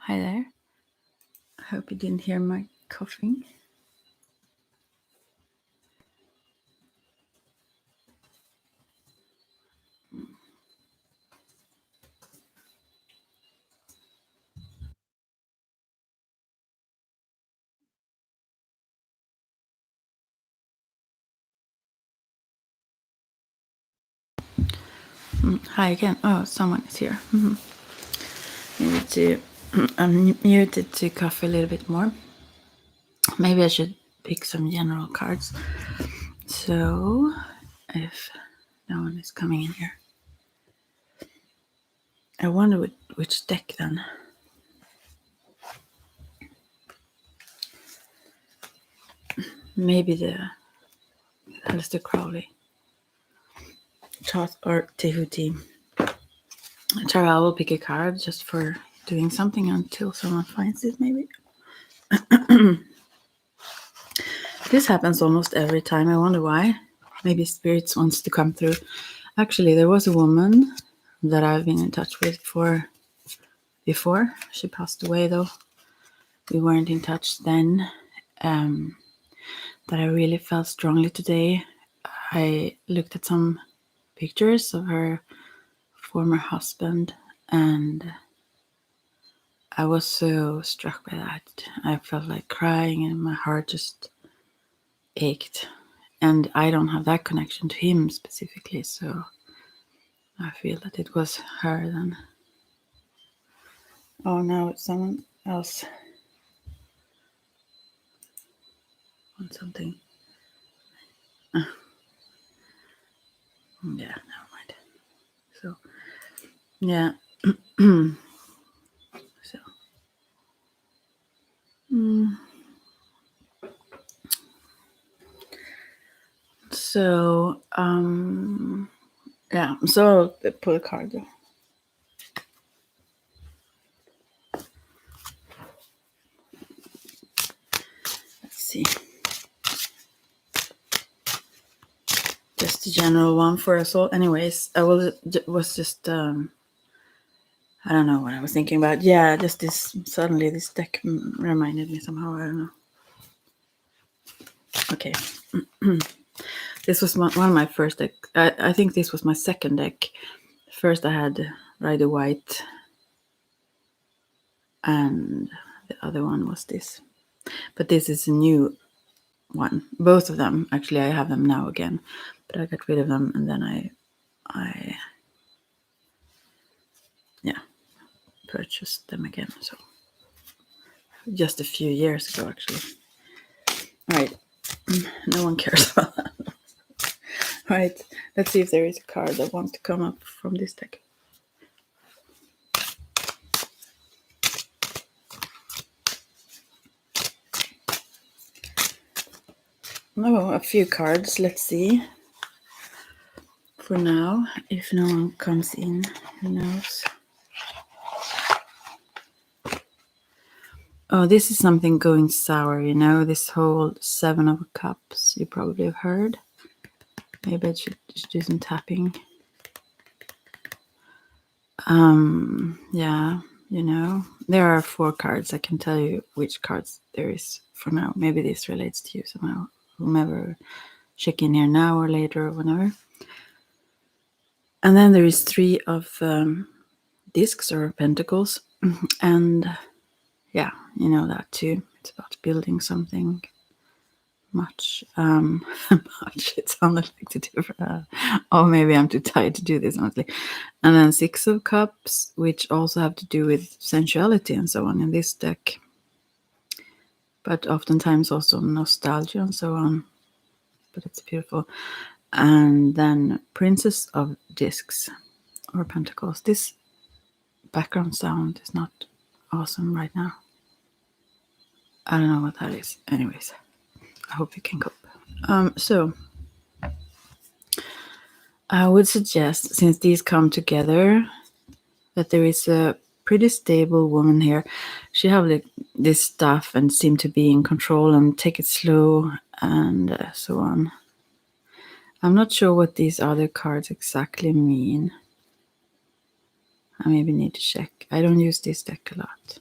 Hi there. I hope you didn't hear my coughing. Hi again. Oh, someone is here. Needed to unmute it to cough a little bit more. Maybe I should pick some general cards. So, if no one is coming in here, I wonder which deck then. Maybe the Aleister Crowley chart or Tehuti. Tara, I will pick a card just for doing something until someone finds it, maybe. This happens almost every time. I wonder why. Maybe spirits wants to come through. Actually, there was a woman that I've been in touch with before. She passed away though. We weren't in touch then. That I really felt strongly today. I looked at some pictures of her former husband and I was so struck by that. I felt like crying and my heart just ached. And I don't have that connection to him specifically, so I feel that it was her then. Oh, now it's someone else wants something. Yeah, never mind. So, yeah. So, yeah. So I'll pull a card though. Let's see. Just a general one for us all. Anyways, I was just I don't know what I was thinking about. Yeah, just suddenly this deck reminded me somehow. I don't know. Okay. This was one of my first deck. I think this was my second deck. First I had Rider White and the other one was this. But this is a new one. Both of them, actually I have them now again. But I got rid of them and then I purchased them again. So just a few years ago actually. Alright. No one cares about that. Right. Let's see if there is a card that wants to come up from this deck. No, a few cards. Let's see. For now, if no one comes in, who knows? Oh, this is something going sour, you know, this whole 7 of Cups, you probably have heard. Maybe I should just do some tapping. Yeah, you know, there are 4 cards. I can tell you which cards there is for now. Maybe this relates to you somehow, whomever check in here now or later or whenever. And then there is 3 of discs or pentacles. And yeah, you know that too. It's about building something much. Much. It sounded like the different. Oh, maybe I'm too tired to do this, honestly. And then 6 of Cups, which also have to do with sensuality and so on in this deck. But oftentimes also nostalgia and so on. But it's beautiful. And then Princess of Discs or Pentacles. This background sound is not awesome right now. I don't know what that is. Anyways, I hope you can cope. So I would suggest, since these come together, that there is a pretty stable woman here. She have like this stuff and seem to be in control and take it slow and so on. I'm not sure what these other cards exactly mean. I maybe need to check. I don't use this deck a lot.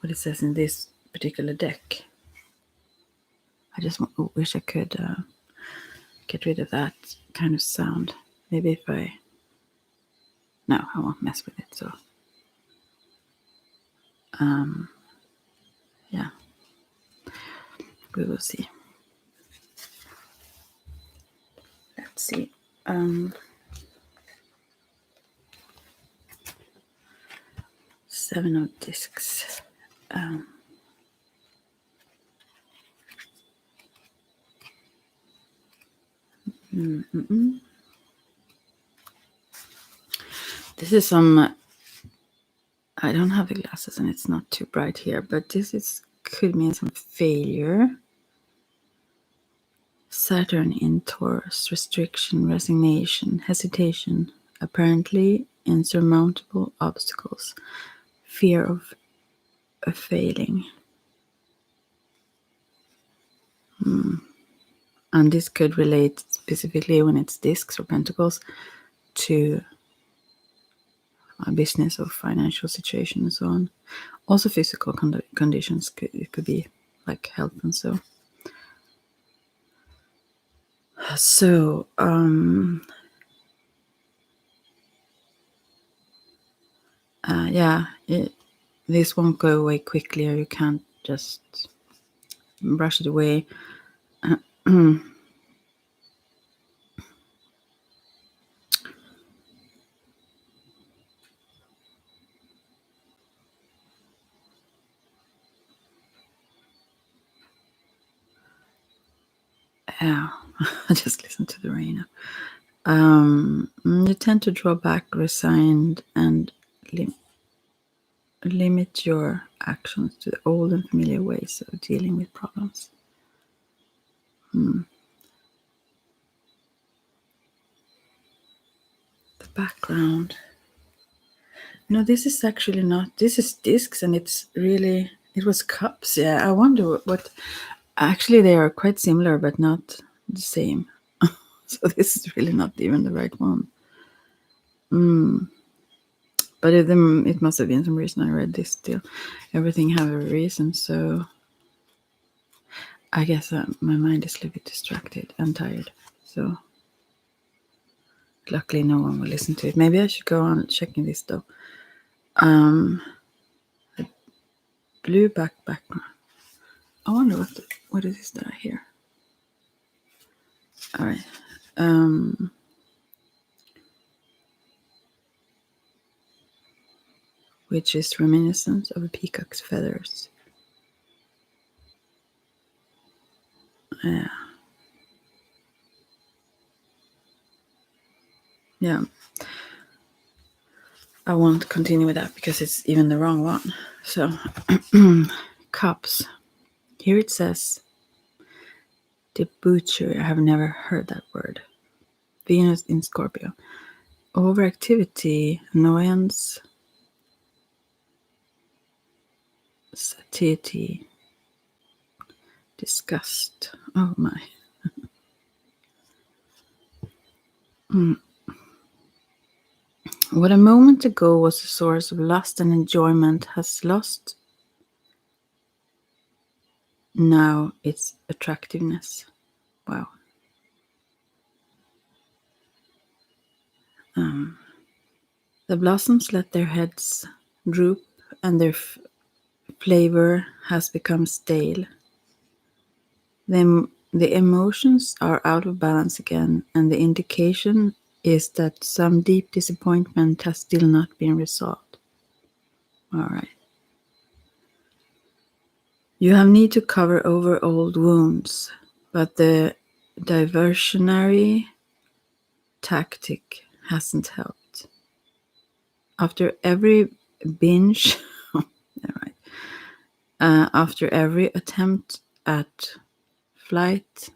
what it says in this particular deck. I just wish I could get rid of that kind of sound. Maybe if no, I won't mess with it. So, yeah, we will see. Let's see. 7 of discs. This is some. I don't have the glasses, and it's not too bright here, but could mean some failure. Saturn in Taurus, restriction, resignation, hesitation, apparently insurmountable obstacles, fear of a failing. And this could relate specifically when it's discs or pentacles to a business or financial situation and so on. Also physical conditions, it could be like health and so. So, this won't go away quickly, or you can't just brush it away. Yeah, I just listen to the rain. You tend to draw back, resigned, and limit your actions to the old and familiar ways of dealing with problems. The background. No, this is actually not. This is discs, and it was cups. Yeah, I wonder what. Actually, they are quite similar, but not the same. So this is really not even the right one. But it must have been some reason I read this still. Everything have a reason, so I guess my mind is a little bit distracted and tired. So luckily no one will listen to it. Maybe I should go on checking this though. Blue background. I wonder what it is that I hear. All right. Which is reminiscent of a peacock's feathers. Yeah. I won't continue with that because it's even the wrong one. So, cups. Here it says debauchery. I have never heard that word. Venus in Scorpio. Overactivity, annoyance, satiety, disgust. Oh my. What a moment ago was a source of lust and enjoyment has lost now its attractiveness. Wow. The blossoms let their heads droop and their flavor has become stale. The emotions are out of balance again, and the indication is that some deep disappointment has still not been resolved. All right. You have need to cover over old wounds, but the diversionary tactic hasn't helped. After every binge, right, after every attempt at flight,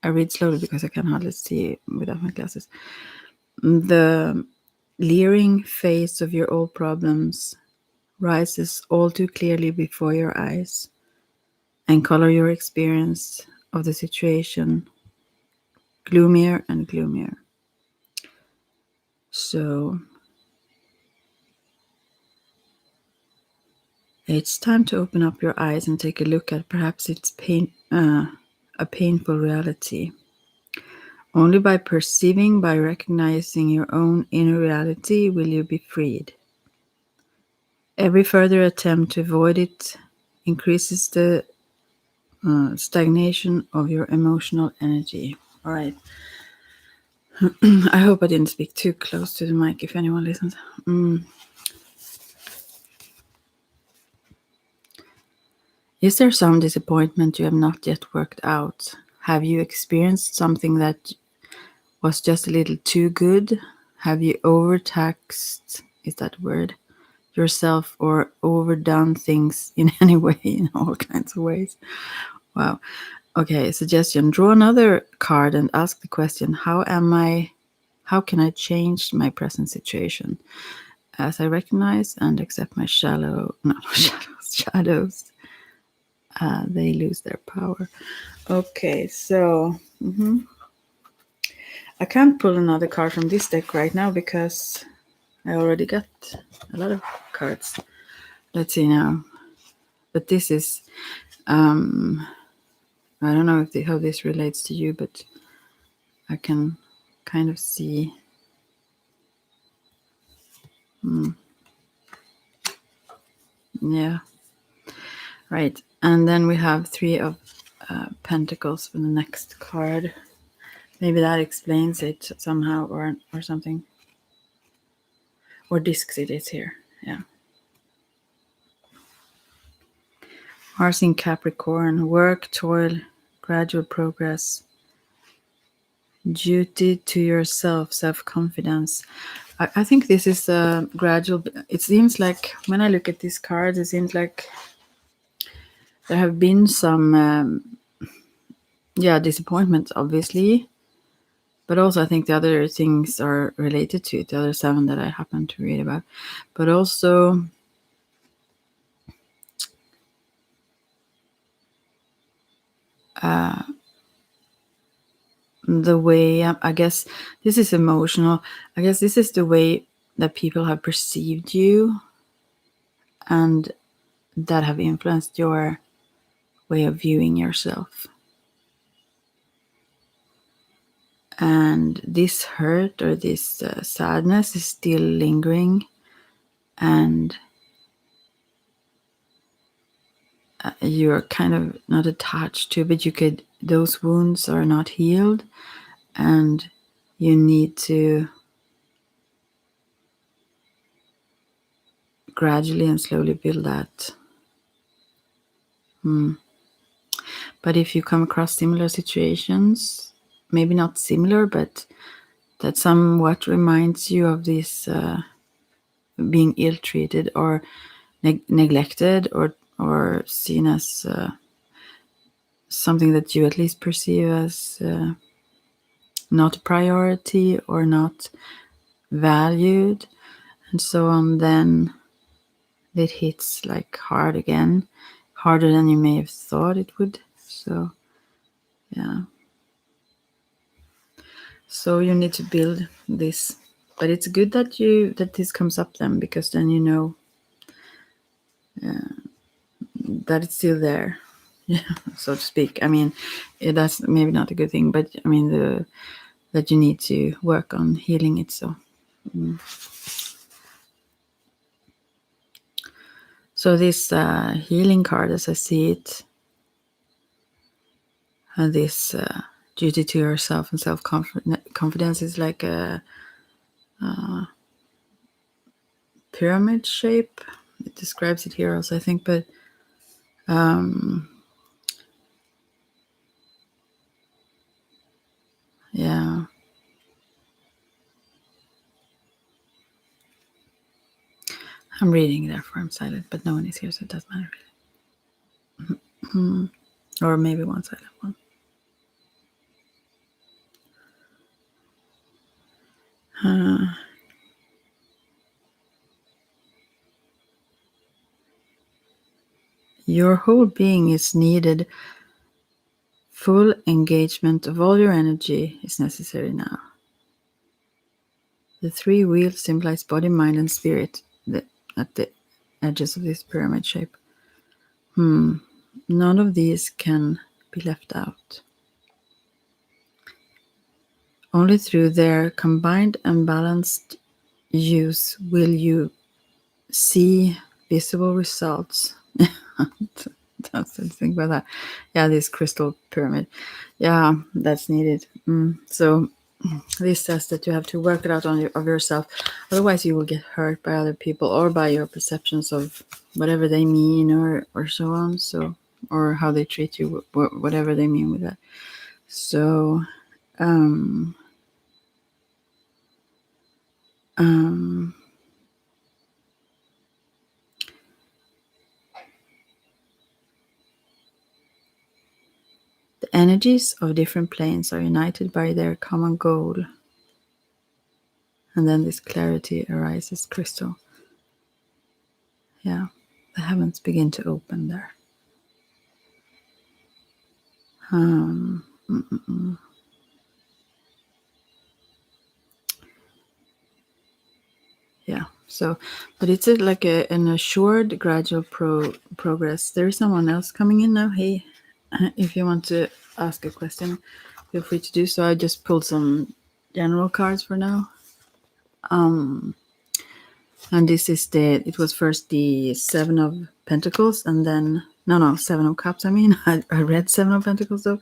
I read slowly because I can hardly see without my glasses. The leering face of your old problems rises all too clearly before your eyes and color your experience of the situation gloomier and gloomier. So It's time to open up your eyes and take a look at perhaps a painful reality. Only by perceiving, by recognizing your own inner reality, will you be freed. Every further attempt to avoid it increases the stagnation of your emotional energy. All right. I hope I didn't speak too close to the mic if anyone listens. Is there some disappointment you have not yet worked out? Have you experienced something that was just a little too good? Have you overtaxed, is that word, yourself, or overdone things in any way, in all kinds of ways? Wow. Okay, suggestion. Draw another card and ask the question, how can I change my present situation? As I recognize and accept my shadows, they lose their power. Okay, so I can't pull another card from this deck right now because I already got a lot of cards. Let's see now. But this is, I don't know how this relates to you, but I can kind of see. Yeah. Right. And then we have 3 of Pentacles for the next card. Maybe that explains it somehow or something. Or discs it is here. Yeah. Mars in Capricorn. Work, toil, gradual progress. Duty to yourself, self-confidence. I think this is a gradual. It seems like when I look at these cards, it seems like there have been some, disappointments, obviously. But also, I think the other things are related to it, the other 7 that I happen to read about. But also, the way, I guess, this is emotional. I guess this is the way that people have perceived you and that have influenced your way of viewing yourself. And this hurt or this sadness is still lingering, and you're kind of not attached to, but those wounds are not healed, and you need to gradually and slowly build that. But if you come across similar situations, maybe not similar, but that somewhat reminds you of this being ill-treated or neglected or seen as something that you at least perceive as not a priority or not valued and so on, then it hits like hard again, harder than you may have thought it would. So yeah, so you need to build this, but it's good that this comes up then, because then you know that it's still there, yeah, so to speak. I mean, that's maybe not a good thing, but I mean that you need to work on healing it. So this healing card, as I see it, this duty to yourself and self-confidence is like a pyramid shape. It describes it here also, I think, but yeah. I'm reading, therefore I'm silent, but no one is here, so it doesn't matter really. Or maybe one silent one. Your whole being is needed. Full engagement of all your energy is necessary now. The 3 wheels symbolize body, mind, and spirit. At the edges of this pyramid shape. None of these can be left out. Only through their combined and balanced use will you see visible results. That's the thing about that. Yeah, this crystal pyramid. Yeah, that's needed. So this says that you have to work it out of yourself. Otherwise, you will get hurt by other people or by your perceptions of whatever they mean or so on. So, or how they treat you, whatever they mean with that. So, the energies of different planes are united by their common goal. And then this clarity arises crystal. Yeah, the heavens begin to open there. Yeah, so, but it's like an assured gradual progress. There is someone else coming in now. Hey, if you want to ask a question, feel free to do so. I just pulled some general cards for now. And this is it was first the Seven of Pentacles, and then, no, Seven of Cups, I mean. I read Seven of Pentacles, though.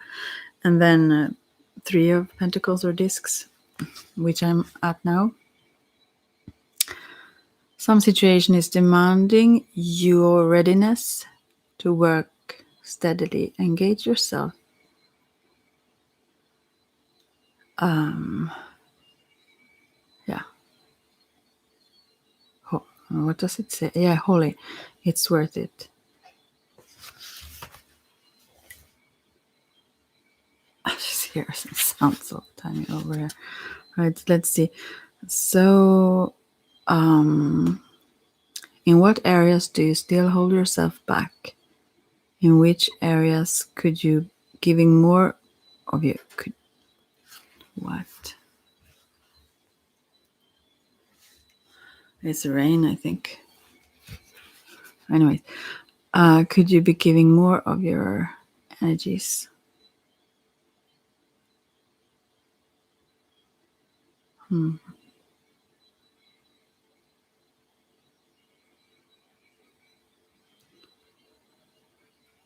And then Three of Pentacles or discs, which I'm at now. Some situation is demanding your readiness to work steadily. Engage yourself. Yeah. What does it say? Yeah, holy. It's worth it. I just hear it sounds so tiny over here. Right, let's see. So, in what areas do you still hold yourself back? In which areas could you giving more of you? What? It's rain, I think. Anyway, could you be giving more of your energies?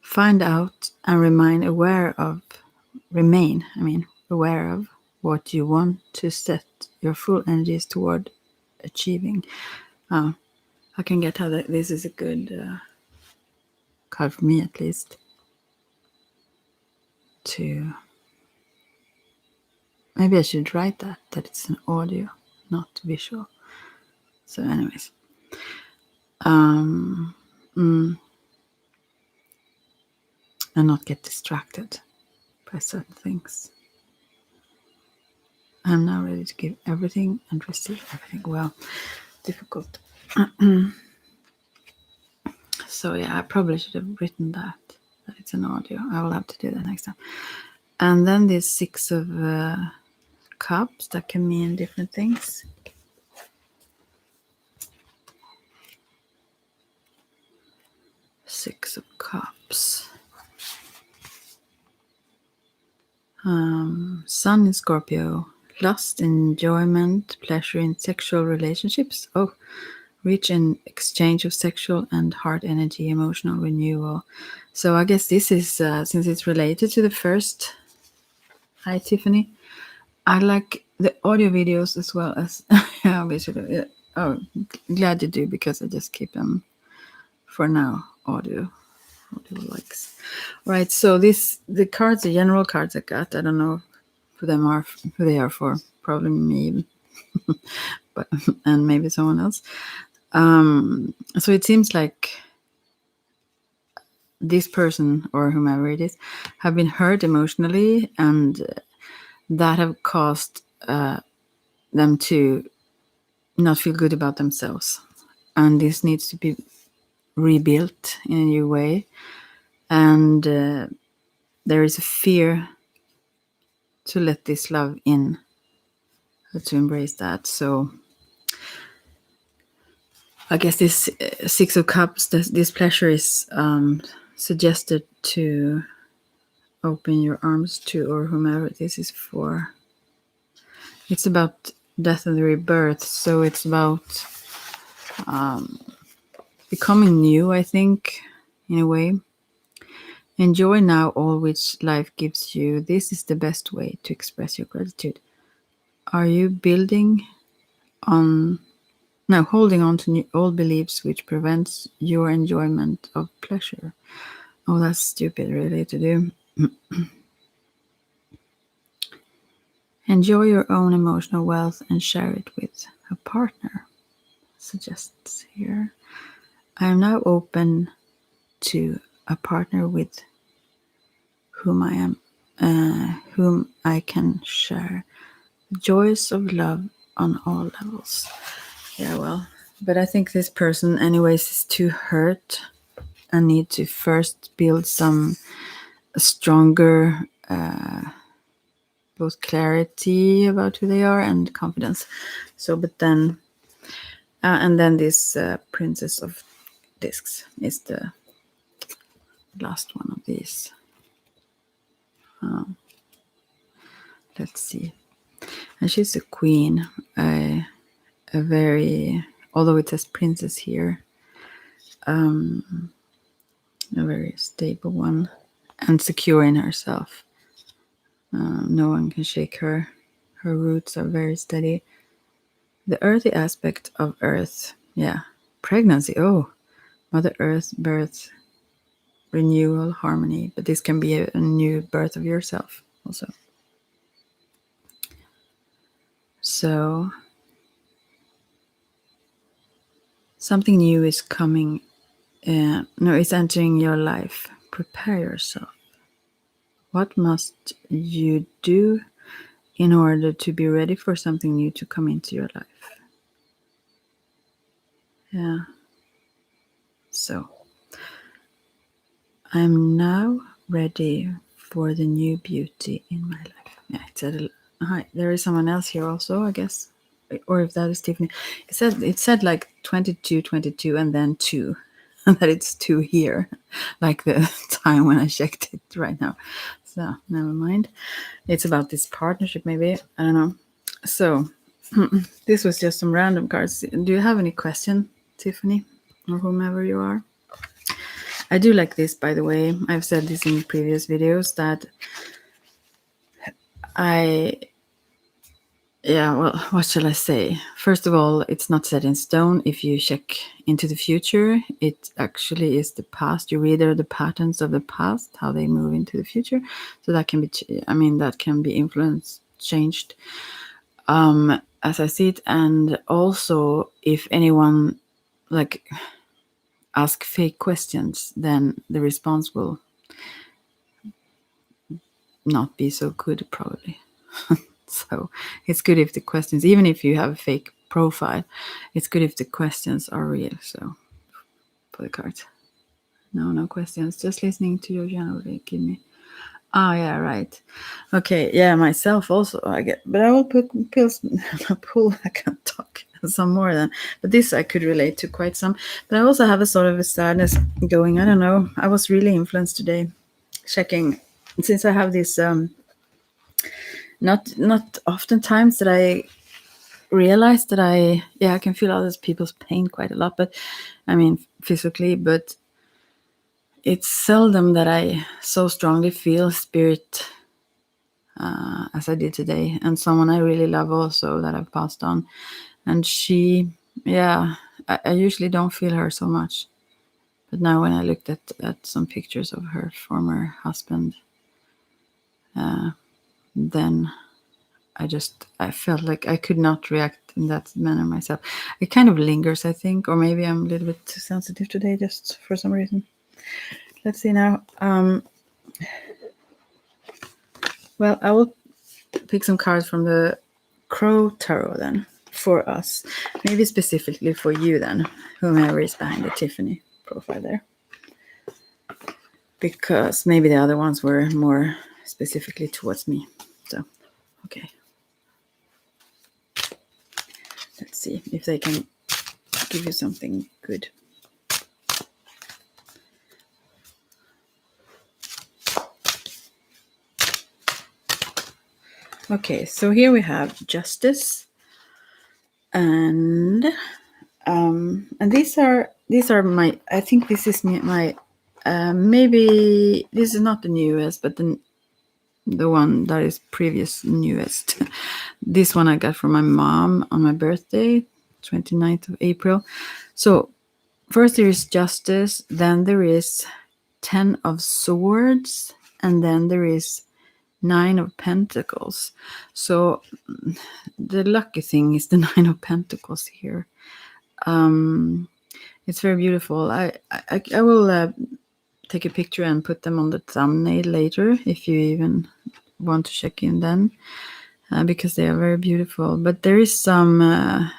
Find out and remain aware of what you want to set your full energies toward achieving. I can get how this is a good card for me, at least. To maybe I should write that it's an audio, not visual. So, anyways, and not get distracted by certain things. I'm now ready to give everything and receive everything. Well, difficult. So yeah, I probably should have written that it's an audio. I will have to do that next time. And then there's Six of Cups that can mean different things. Six of Cups. Sun in Scorpio. Lust, enjoyment, pleasure in sexual relationships. Oh, rich in exchange of sexual and heart energy, emotional renewal. So I guess this is, since it's related to the first. Hi, Tiffany. I like the audio videos as well as, yeah, basically. Yeah. Oh, glad you do, because I just keep them for now, audio likes. Right, so the cards, the general cards I got, I don't know who they are for. Probably me, but and maybe someone else. So it seems like this person or whomever it is have been hurt emotionally, and that have caused them to not feel good about themselves. And this needs to be rebuilt in a new way. And there is a fear to let this love in, to embrace that. So I guess this Six of Cups, this pleasure is suggested to open your arms to, or whomever this is for. It's about death and rebirth, so it's about becoming new, I think, in a way. Enjoy now all which life gives you. This is the best way to express your gratitude. Are you holding on to old beliefs which prevents your enjoyment of pleasure? Oh, that's stupid, really, to do. Enjoy your own emotional wealth and share it with a partner, suggests here. I am now open to a partner with whom I can share the joys of love on all levels. Yeah, well, but I think this person, anyways, is too hurt and need to first build some stronger both clarity about who they are and confidence. So, but then, and then this Princess of Discs is the last one of these. Let's see. And she's a queen, a very, although it says princess here, a very stable one and secure in herself. No one can shake her. Her roots are very steady. The earthy aspect of Earth, yeah. Pregnancy, oh. Mother Earth, birth, renewal, harmony. But this can be a new birth of yourself also. So, something new is coming. It's entering your life. Prepare yourself. What must you do in order to be ready for something new to come into your life? Yeah. So, I'm now ready for the new beauty in my life. Yeah, it said, hi, there is someone else here also, I guess. Or if that is Tiffany. It said like 22, and then 2. And that it's 2 here. Like the time when I checked it right now. So, never mind. It's about this partnership, maybe. I don't know. So, this was just some random cards. Do you have any question, Tiffany? Or whomever you are? I do like this, by the way. I've said this in previous videos that what shall I say? First of all, it's not set in stone. If you check into the future, it actually is the past. You read the patterns of the past, how they move into the future. So that can be, that can be influenced, changed, as I see it. And also, if anyone ask fake questions, then the response will not be so good, probably. So it's good if the questions, even if you have a fake profile, it's good if the questions are real. So for the cards, no questions, just listening to your channel. Give me. Yeah, right. Okay, yeah, myself also. I get, but I will pull. I can't talk some more then. But this I could relate to quite some. But I also have a sort of a sadness going. I don't know. I was really influenced today, checking since I have this. Not oftentimes that I realize that I can feel other people's pain quite a lot, but physically, but it's seldom that I so strongly feel spirit as I did today. And someone I really love also that I've passed on, and she, I usually don't feel her so much, but now when I looked at some pictures of her former husband, then I felt like I could not react in that manner myself. It kind of lingers, I think, or maybe I'm a little bit too sensitive today, just for some reason. Let's see now. Well, I will pick some cards from the Crow Tarot then for us. Maybe specifically for you then, whomever is behind the Tiffany profile there. Because maybe the other ones were more specifically towards me. So, okay. Let's see if they can give you something good. Okay, so here we have justice, and these are my. I think this is my. Maybe this is not the newest, but the one that is previous newest. This one I got from my mom on my birthday, 29th of April. So first there is justice, then there is 10 of swords, and then there is 9 of pentacles. So the lucky thing is the 9 of pentacles here. It's very beautiful. I will take a picture and put them on the thumbnail later if you even want to check in then, because they are very beautiful. But there is some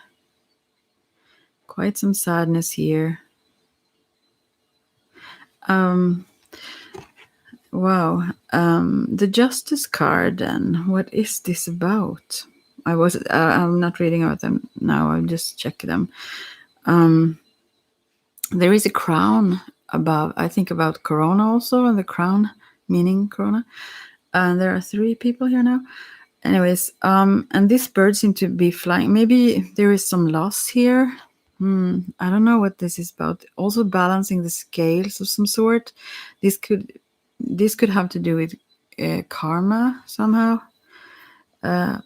quite some sadness here. Wow. The Justice card then. What is this about? I'm not reading about them now. I'll just check them. There is a crown above. I think about Corona also, and the crown meaning Corona. And there are 3 people here now. Anyways, and this bird seemed to be flying. Maybe there is some loss here. I don't know what this is about. Also balancing the scales of some sort. This could have to do with karma somehow. I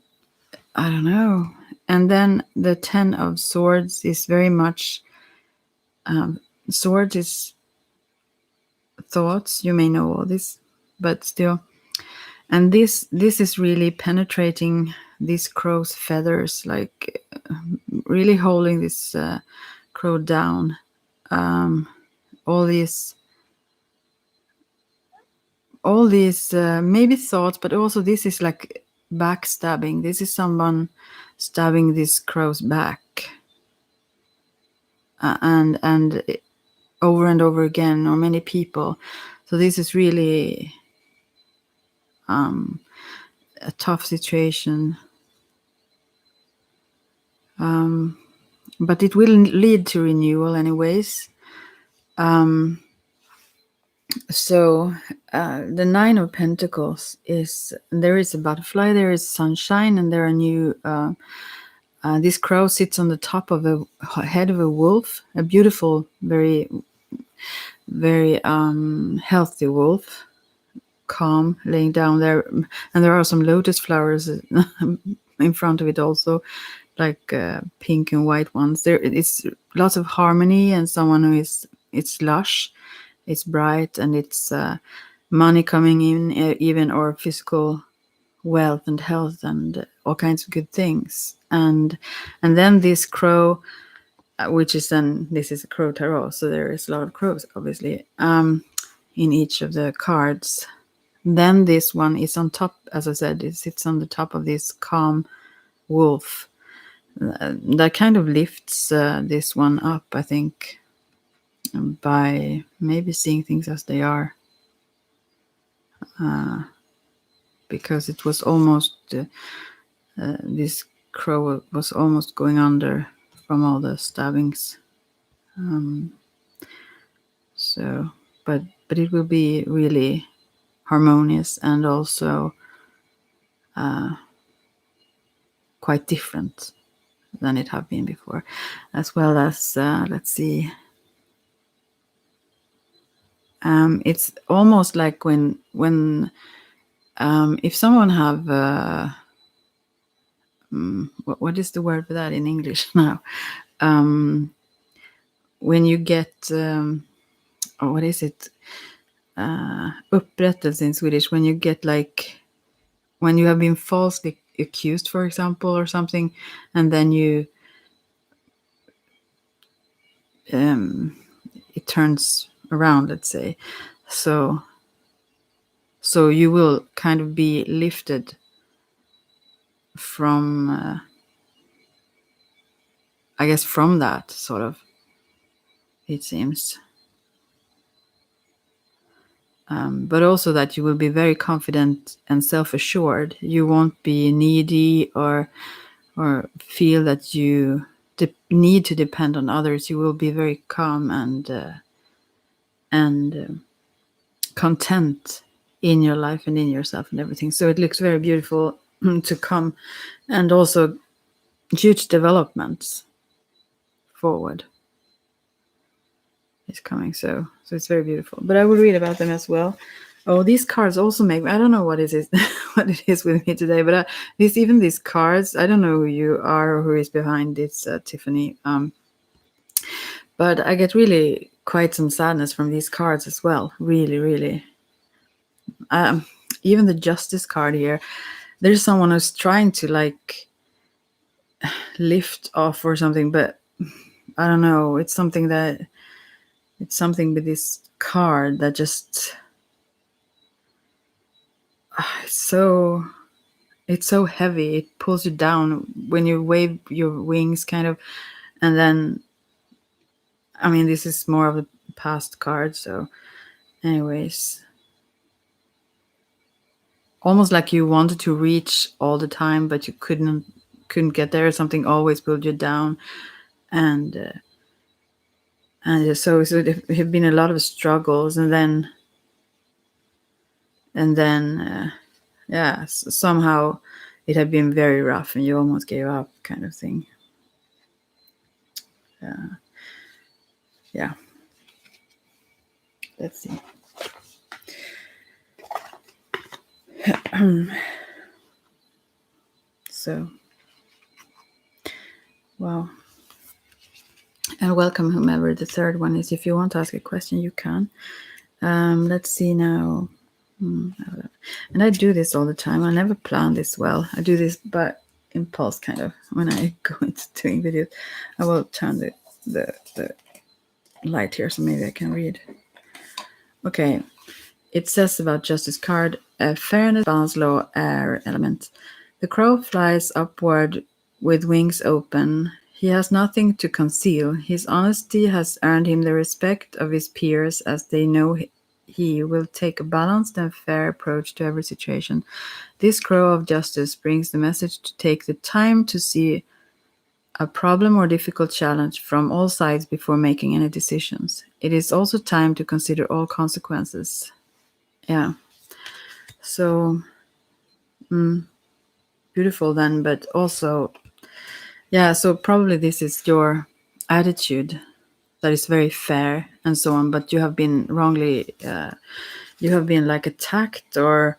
don't know. And then the 10 of swords is very much. Swords is thoughts. You may know all this, but still. And this is really penetrating these crow's feathers, like really holding this crow down. All these maybe thoughts, but also this is like backstabbing. This is someone stabbing this crow's back, and over and over again, or many people. So this is really a tough situation. But it will lead to renewal anyways. So the 9 of Pentacles is, there is a butterfly, there is sunshine, and there are new. This crow sits on the top of a head of a wolf, a beautiful, very, very healthy wolf, calm, laying down there, and there are some lotus flowers in front of it also, like pink and white ones. There is lots of harmony, and someone who is, it's lush, it's bright, and it's money coming in, even, or physical wealth and health and all kinds of good things. And then this crow, which is then, this is a crow tarot, so there is a lot of crows obviously in each of the cards. Then this one is on top, as I said, it sits on the top of this calm wolf. That kind of lifts this one up, I think, by maybe seeing things as they are. Because it was almost, this crow was almost going under from all the stabbings. So, but it will be really harmonious, and also quite different than it have been before, as well as let's see. It's almost like when if someone have what is the word for that in English now? When you get what is it? Upprättelse in Swedish. When you get, like, when you have been falsely accused, for example, or something, and then you it turns around, let's say. So you will kind of be lifted from, I guess, from that sort of, it seems. But also that you will be very confident and self-assured. You won't be needy or feel that you need to depend on others, you will be very calm and content in your life and in yourself and everything. So it looks very beautiful to come, and also huge developments forward is coming. So it's very beautiful. But I will read about them as well. Oh, these cards also make, I don't know what it is what it is with me today, but these cards, I don't know who you are or who is behind this, Tiffany. But I get really quite some sadness from these cards as well. Really, really. Even the Justice card here, there's someone who's trying to like lift off or something, but I don't know. It's something with this card that just it's so heavy. It pulls you down when you wave your wings, kind of, and then I mean, this is more of a past card. So, anyways, almost like you wanted to reach all the time, but you couldn't get there. Something always pulled you down, and so there have been a lot of struggles, and then somehow it had been very rough, and you almost gave up, kind of thing. Yeah. Let's see. So, wow. And welcome, whomever the third one is. If you want to ask a question, you can. Let's see now. And I do this all the time. I never plan this well. I do this by impulse, kind of. When I go into doing videos, I will turn the light here so maybe I can read. Okay. It says about Justice card, fairness, balance, law, air element. The crow flies upward with wings open. He has nothing to conceal. His honesty has earned him the respect of his peers, as they know he will take a balanced and fair approach to every situation. This crow of justice brings the message to take the time to see a problem or difficult challenge from all sides before making any decisions. It is also time to consider all consequences. Yeah. So beautiful then, but also, yeah, so probably this is your attitude that is very fair and so on, but you have been wrongly, you have been like attacked, or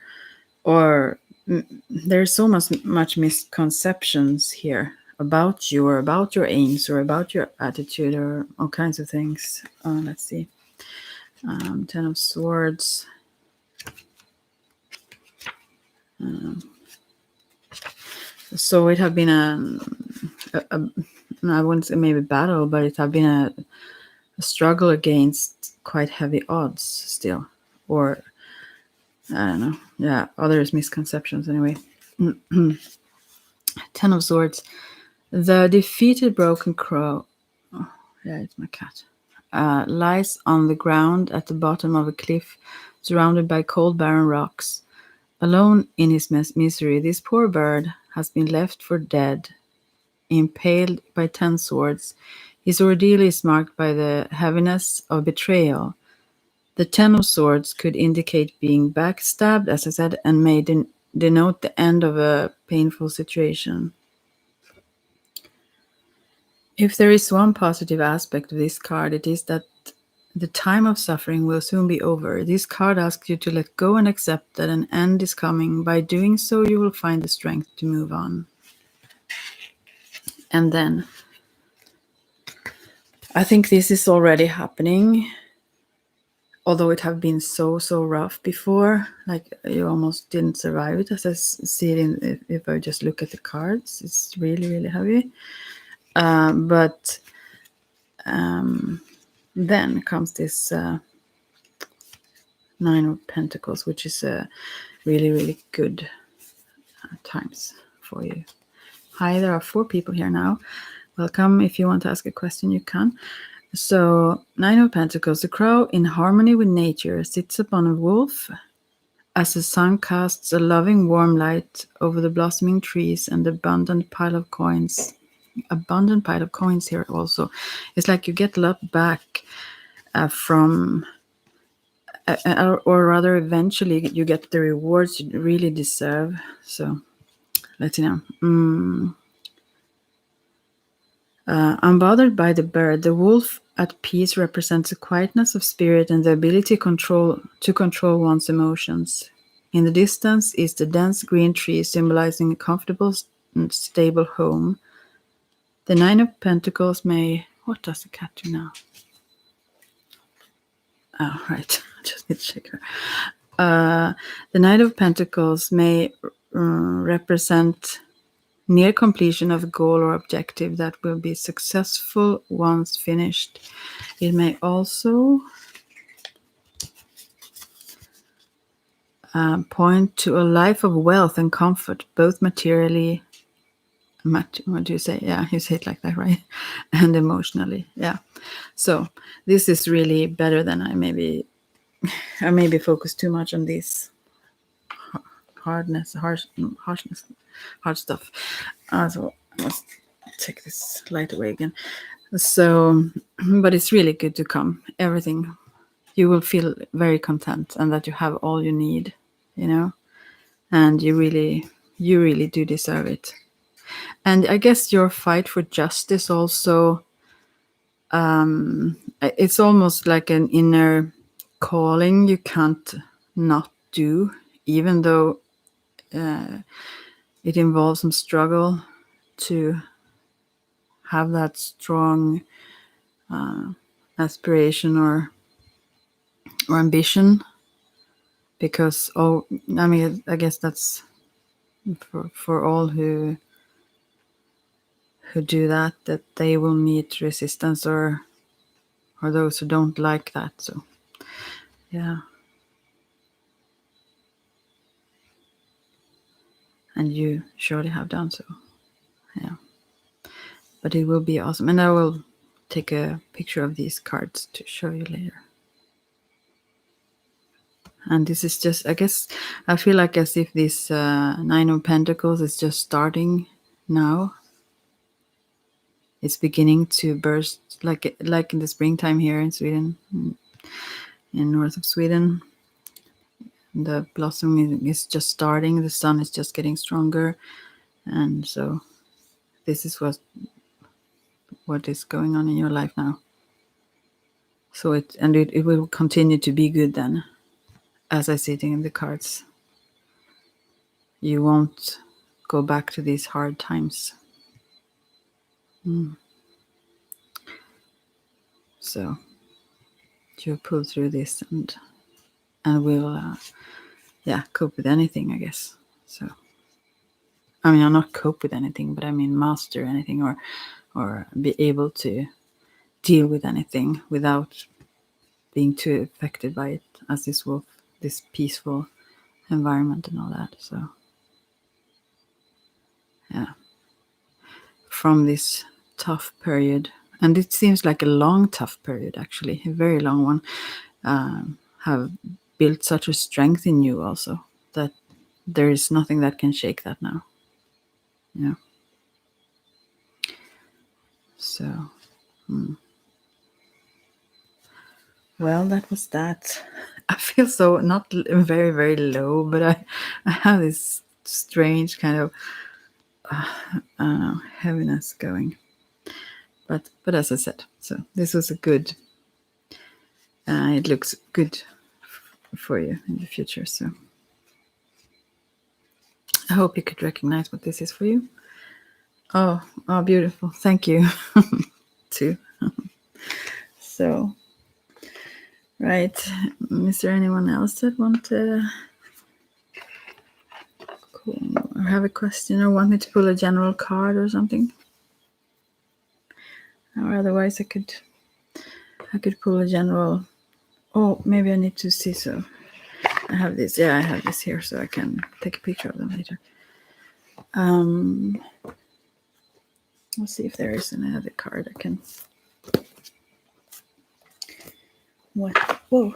there's so much misconceptions here about you, or about your aims, or about your attitude, or all kinds of things. Let's see. 10 of Swords. So it have been I wouldn't say maybe battle, but it have been a struggle against quite heavy odds still, or I don't know. Yeah, others misconceptions anyway. 10 of Swords. The defeated broken crow. Oh, yeah, it's my cat. Lies on the ground at the bottom of a cliff, surrounded by cold, barren rocks. Alone in his misery, this poor bird has been left for dead, impaled by 10 swords. His ordeal is marked by the heaviness of betrayal. The 10 of Swords could indicate being backstabbed, as I said, and may denote the end of a painful situation. If there is one positive aspect of this card, it is that the time of suffering will soon be over. This card asks you to let go and accept that an end is coming. By doing so, you will find the strength to move on. And then, I think this is already happening, although it have been so rough before. Like, you almost didn't survive it, as I see it if I just look at the cards. It's really heavy. But then comes this 9 of Pentacles, which is really good times for you. Hi, there are 4 people here now. Welcome. If you want to ask a question, you can. So, 9 of Pentacles, the crow in harmony with nature sits upon a wolf as the sun casts a loving warm light over the blossoming trees and the abundant pile of coins. abundant pile of coins here also. It's like you get a lot back from, or rather eventually you get the rewards you really deserve. So let's see now. Unbothered by the bird, the wolf at peace represents the quietness of spirit and the ability to control one's emotions. In the distance is the dense green tree symbolizing a comfortable and stable home. The Nine of Pentacles may... What does the cat do now? Oh, right. Just need to check her. The Knight of Pentacles may represent near completion of a goal or objective that will be successful once finished. It may also point to a life of wealth and comfort, both materially, what do you say? Yeah, you say it like that, right? And emotionally, yeah. So this is really better than I maybe focused too much on this harshness, hard stuff. So I must take this light away again. So, but it's really good to come. Everything, you will feel very content and that you have all you need, you know, and you really do deserve it. And I guess your fight for justice also, it's almost like an inner calling you can't not do, even though it involves some struggle to have that strong aspiration or ambition, because I guess that's for all who do that they will meet resistance or those who don't like that. So yeah, and you surely have done so. Yeah, but it will be awesome, and I will take a picture of these cards to show you later. And this is just, I guess, I feel like as if this Nine of Pentacles is just starting now. It's beginning to burst, like in the springtime here in Sweden, in north of Sweden. The blossoming is just starting. The sun is just getting stronger, and so this is what is going on in your life now. So it will continue to be good then, as I see it in the cards. You won't go back to these hard times. So you'll pull through this and will cope with anything, I guess. So I mean, I'll not cope with anything, but I mean master anything, or be able to deal with anything without being too affected by it, as this wolf, this peaceful environment and all that. So yeah, from this tough period, and it seems like a long tough period, actually a very long one, have built such a strength in you also that there is nothing that can shake that now. Yeah. So well, that was that. I feel so not very, very low, but I have this strange kind of heaviness going. But as I said, so this was a good. It looks good for you in the future. So I hope you could recognize what this is for you. Oh, beautiful! Thank you too. So. Right. Is there anyone else that want to or have a question or want me to pull a general card or something? Or otherwise I could pull a general. Oh, maybe I need to see. So I have this. Yeah, I have this here, so I can take a picture of them later. Let's see if there is another card I can. What? Whoa.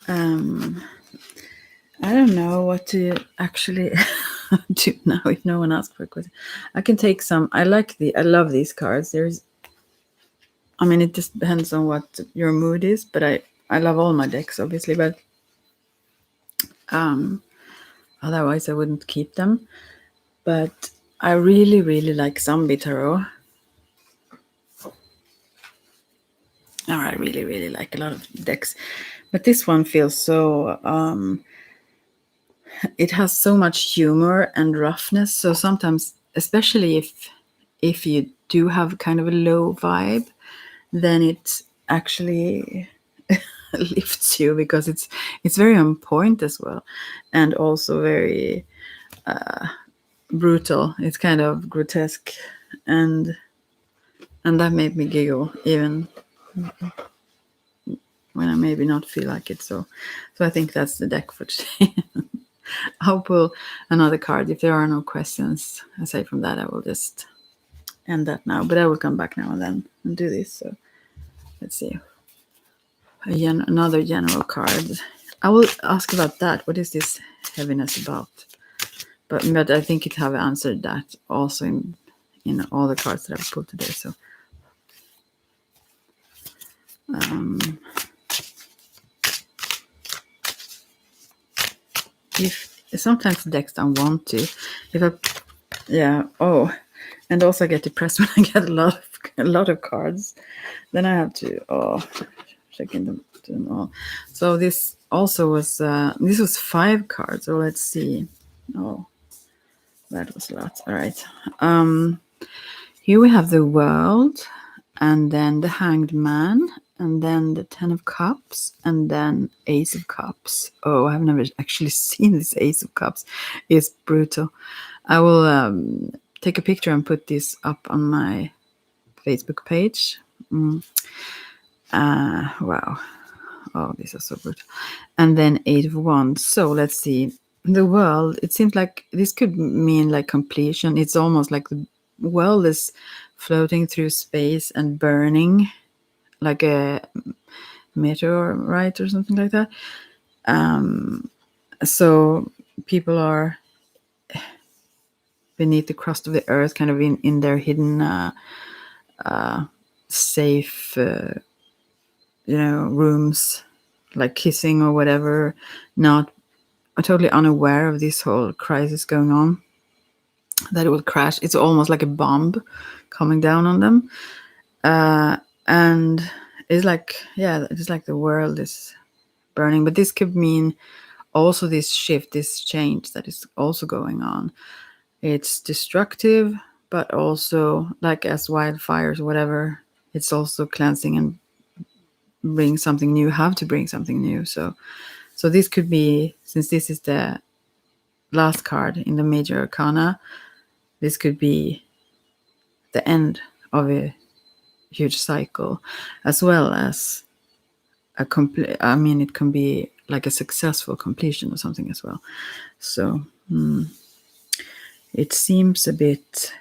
I don't know what to actually. do now if no one asks for a question. I can take some. I love these cards. I mean, it just depends on what your mood is, but I love all my decks, obviously, but otherwise I wouldn't keep them. But I really, really like Zombie Tarot. Or I really, really like a lot of decks. But this one feels so, it has so much humor and roughness. So sometimes, especially if you do have kind of a low vibe, then it actually lifts you because it's very on point as well, and also very brutal. It's kind of grotesque, and that made me giggle even when I maybe not feel like it. So I think that's the deck for today. I'll pull another card if there are no questions. Aside from that, I will just end that now. But I will come back now and then and do this. So let's see. Another general card. I will ask about that. What is this heaviness about? But I think it have answered that also in all the cards that I've pulled today. So if sometimes the decks don't want to, and also I get depressed when I get a lot of cards. Then I have to check in them all. So this also was this was 5 cards. So let's see. Oh, that was a lot. All right. Here we have the World, and then the Hanged Man, and then the 10 of Cups, and then Ace of Cups. Oh, I've never actually seen this Ace of Cups. It's brutal. I will take a picture and put this up on my Facebook page. Wow. Oh, these are so brutal. And then 8 of Wands. So let's see. The World, it seems like this could mean like completion. It's almost like the world is floating through space and burning like a meteorite or something like that. So people are beneath the crust of the earth, kind of in their hidden safe rooms, like kissing or whatever, not totally unaware of this whole crisis going on, that it will crash. It's almost like a bomb coming down on them. And it's like the world is burning. But this could mean also this shift, this change that is also going on. It's destructive, but also like as wildfires or whatever, it's also cleansing and bring something new, have to bring something new. So this could be, since this is the last card in the major arcana, this could be the end of a huge cycle, as well as it can be like a successful completion or something as well. So it seems a bit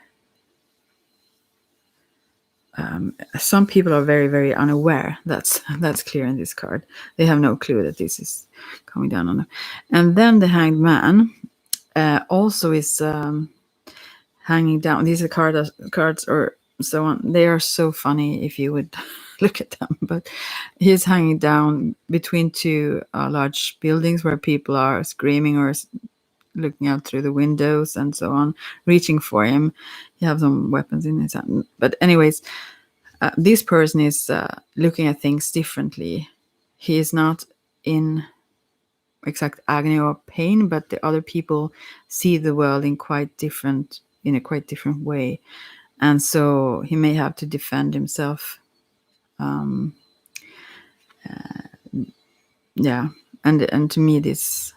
some people are very, very unaware. That's clear in this card. They have no clue that this is coming down on them. And then the Hanged Man also is hanging down. These are cards or so on. They are so funny if you would look at them. But he's hanging down between 2 large buildings where people are screaming or looking out through the windows and so on, reaching for him. He has some weapons in his hand. But anyways, this person is looking at things differently. He is not in exact agony or pain, but the other people see the world in a quite different way, and so he may have to defend himself. And to me, this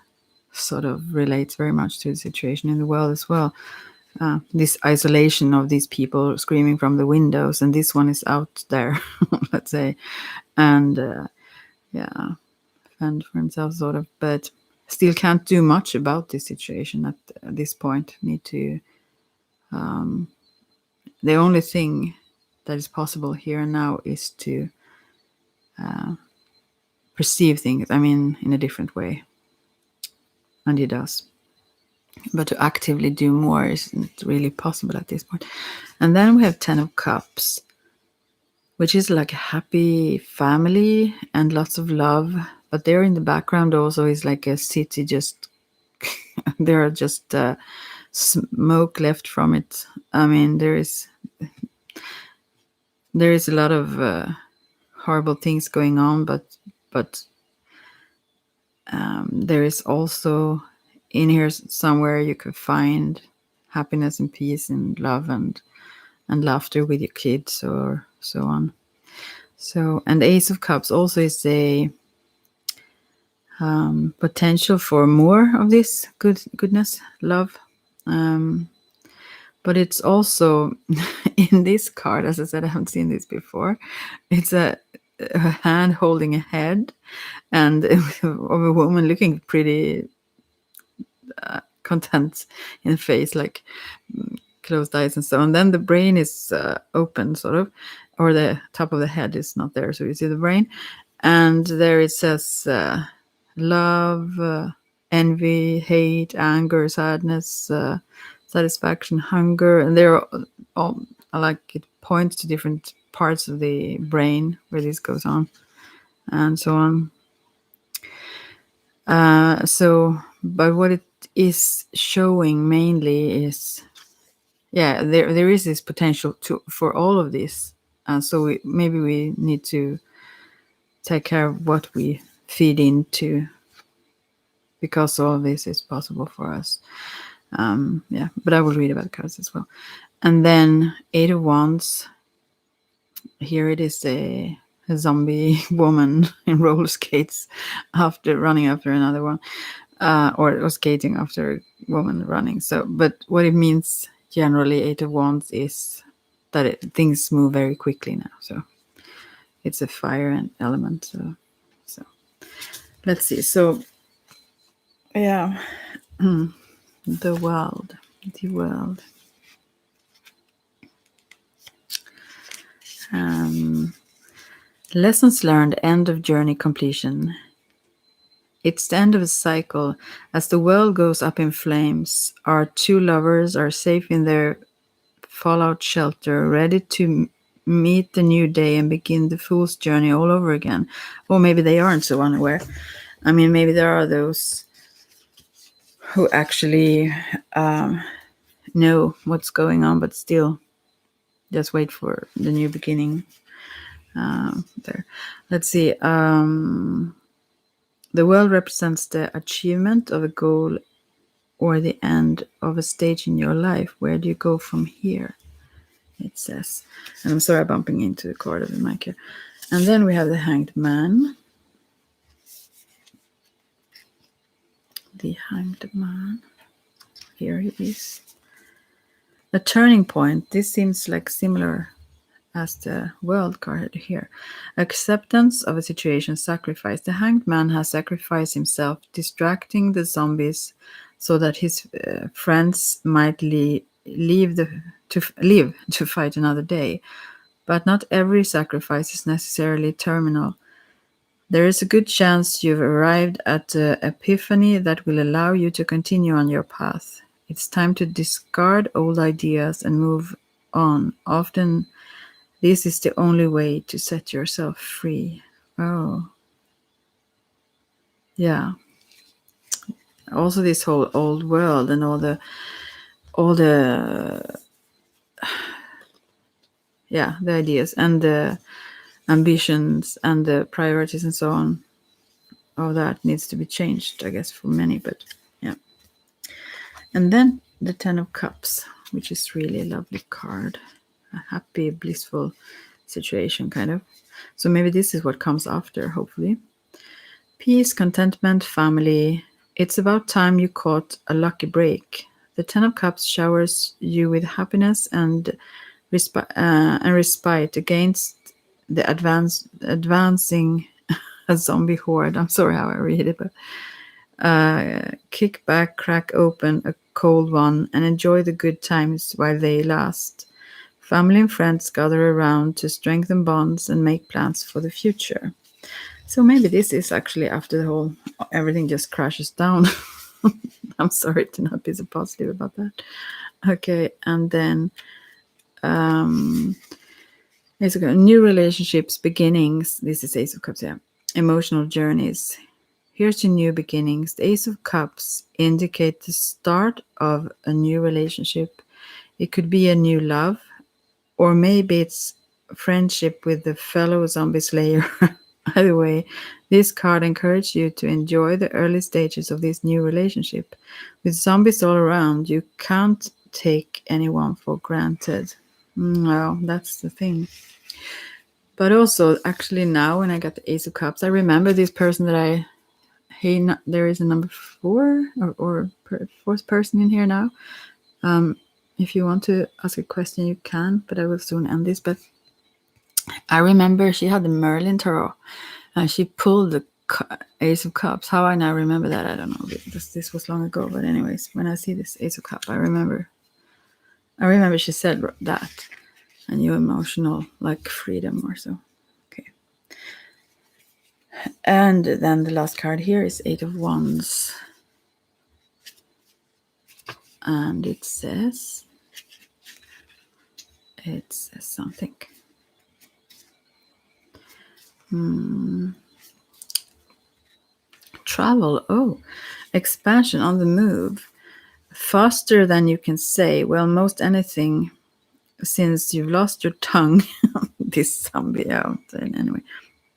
sort of relates very much to the situation in the world as well. This isolation of these people screaming from the windows, and this one is out there, let's say, and fend for himself, sort of, but still can't do much about this situation at this point. Need to. The only thing that is possible here and now is to perceive things. I mean, in a different way, and he does. but to actively do more isn't really possible at this point. And then we have 10 of Cups, which is like a happy family and lots of love. But there in the background also is like a city just, there are just smoke left from it. I mean, there is a lot of horrible things going on, but there is also in here somewhere you could find happiness and peace and love and laughter with your kids or so on. So, and Ace of Cups also is a potential for more of this goodness, love. But it's also in this card, as I said, I haven't seen this before. It's a hand holding a head and of a woman looking pretty content in the face, like closed eyes and so on. Then the brain is open, sort of, or the top of the head is not there, so you see the brain. And there it says love, envy, hate, anger, sadness, satisfaction, hunger, and they're all like it points to different parts of the brain where this goes on, and so on. But what it is showing mainly is, yeah, there is this potential for all of this, and so maybe we need to take care of what we feed into, because all of this is possible for us. Yeah, but I will read about the cards as well. And then 8 of Wands. Here it is a zombie woman in roller skates after running after another one, or skating after a woman running. So, but what it means generally, 8 of Wands, is that things move very quickly now. So it's a fire and element. So let's see. So yeah, the world. Lessons learned, end of journey completion. It's the end of a cycle. As the world goes up in flames, our two lovers are safe in their fallout shelter, ready to meet the new day and begin the fool's journey all over again. Or maybe they aren't so unaware. I mean, maybe there are those who actually know what's going on, but still just wait for the new beginning. There. Let's see. The world represents the achievement of a goal or the end of a stage in your life. Where do you go from here? It says. And I'm sorry, I'm bumping into the cord of the mic here. And then we have the Hanged Man. The Hanged Man. Here he is. A turning point. This seems like similar as the World card here. Acceptance of a situation, sacrifice. The Hanged Man has sacrificed himself, distracting the zombies so that his friends might live to fight another day. But not every sacrifice is necessarily terminal. There is a good chance you've arrived at the epiphany that will allow you to continue on your path. It's time to discard old ideas and move on. Often, this is the only way to set yourself free. Oh. Yeah. Also this whole old world and all the the ideas and the ambitions and the priorities and so on. All that needs to be changed, I guess, for many, but yeah. And then the 10 of Cups, which is really a lovely card. A happy, blissful situation, kind of. So maybe this is what comes after, hopefully. Peace, contentment, family. It's about time you caught a lucky break. The 10 of Cups showers you with happiness and respite against the advancing a zombie horde. I'm sorry how I read it, but kick back, crack open a cold one, and enjoy the good times while they last. Family and friends gather around to strengthen bonds and make plans for the future. So maybe this is actually after the whole everything just crashes down. I'm sorry to not be so positive about that. Okay, and then Ace of Cups, new relationships, beginnings. This is Ace of Cups, yeah. Emotional journeys. Here's your new beginnings. The Ace of Cups indicate the start of a new relationship. It could be a new love, or maybe it's friendship with the fellow zombie slayer. Either way, this card encourages you to enjoy the early stages of this new relationship. With zombies all around, you can't take anyone for granted. No, that's the thing. But also, actually, now when I got the Ace of Cups, I remember this person that there is a number 4 or fourth person in here now. If you want to ask a question, you can, but I will soon end this. But I remember she had the Merlin Tarot, and she pulled the Ace of Cups. How I now remember that, I don't know, because this was long ago. But anyways, when I see this Ace of Cups, I remember she said that, a new emotional, like freedom or so. Okay. And then the last card here is 8 of Wands. And it says something. Travel. Oh, expansion, on the move. Faster than you can say. Well, most anything, since you've lost your tongue. This zombie out. And anyway,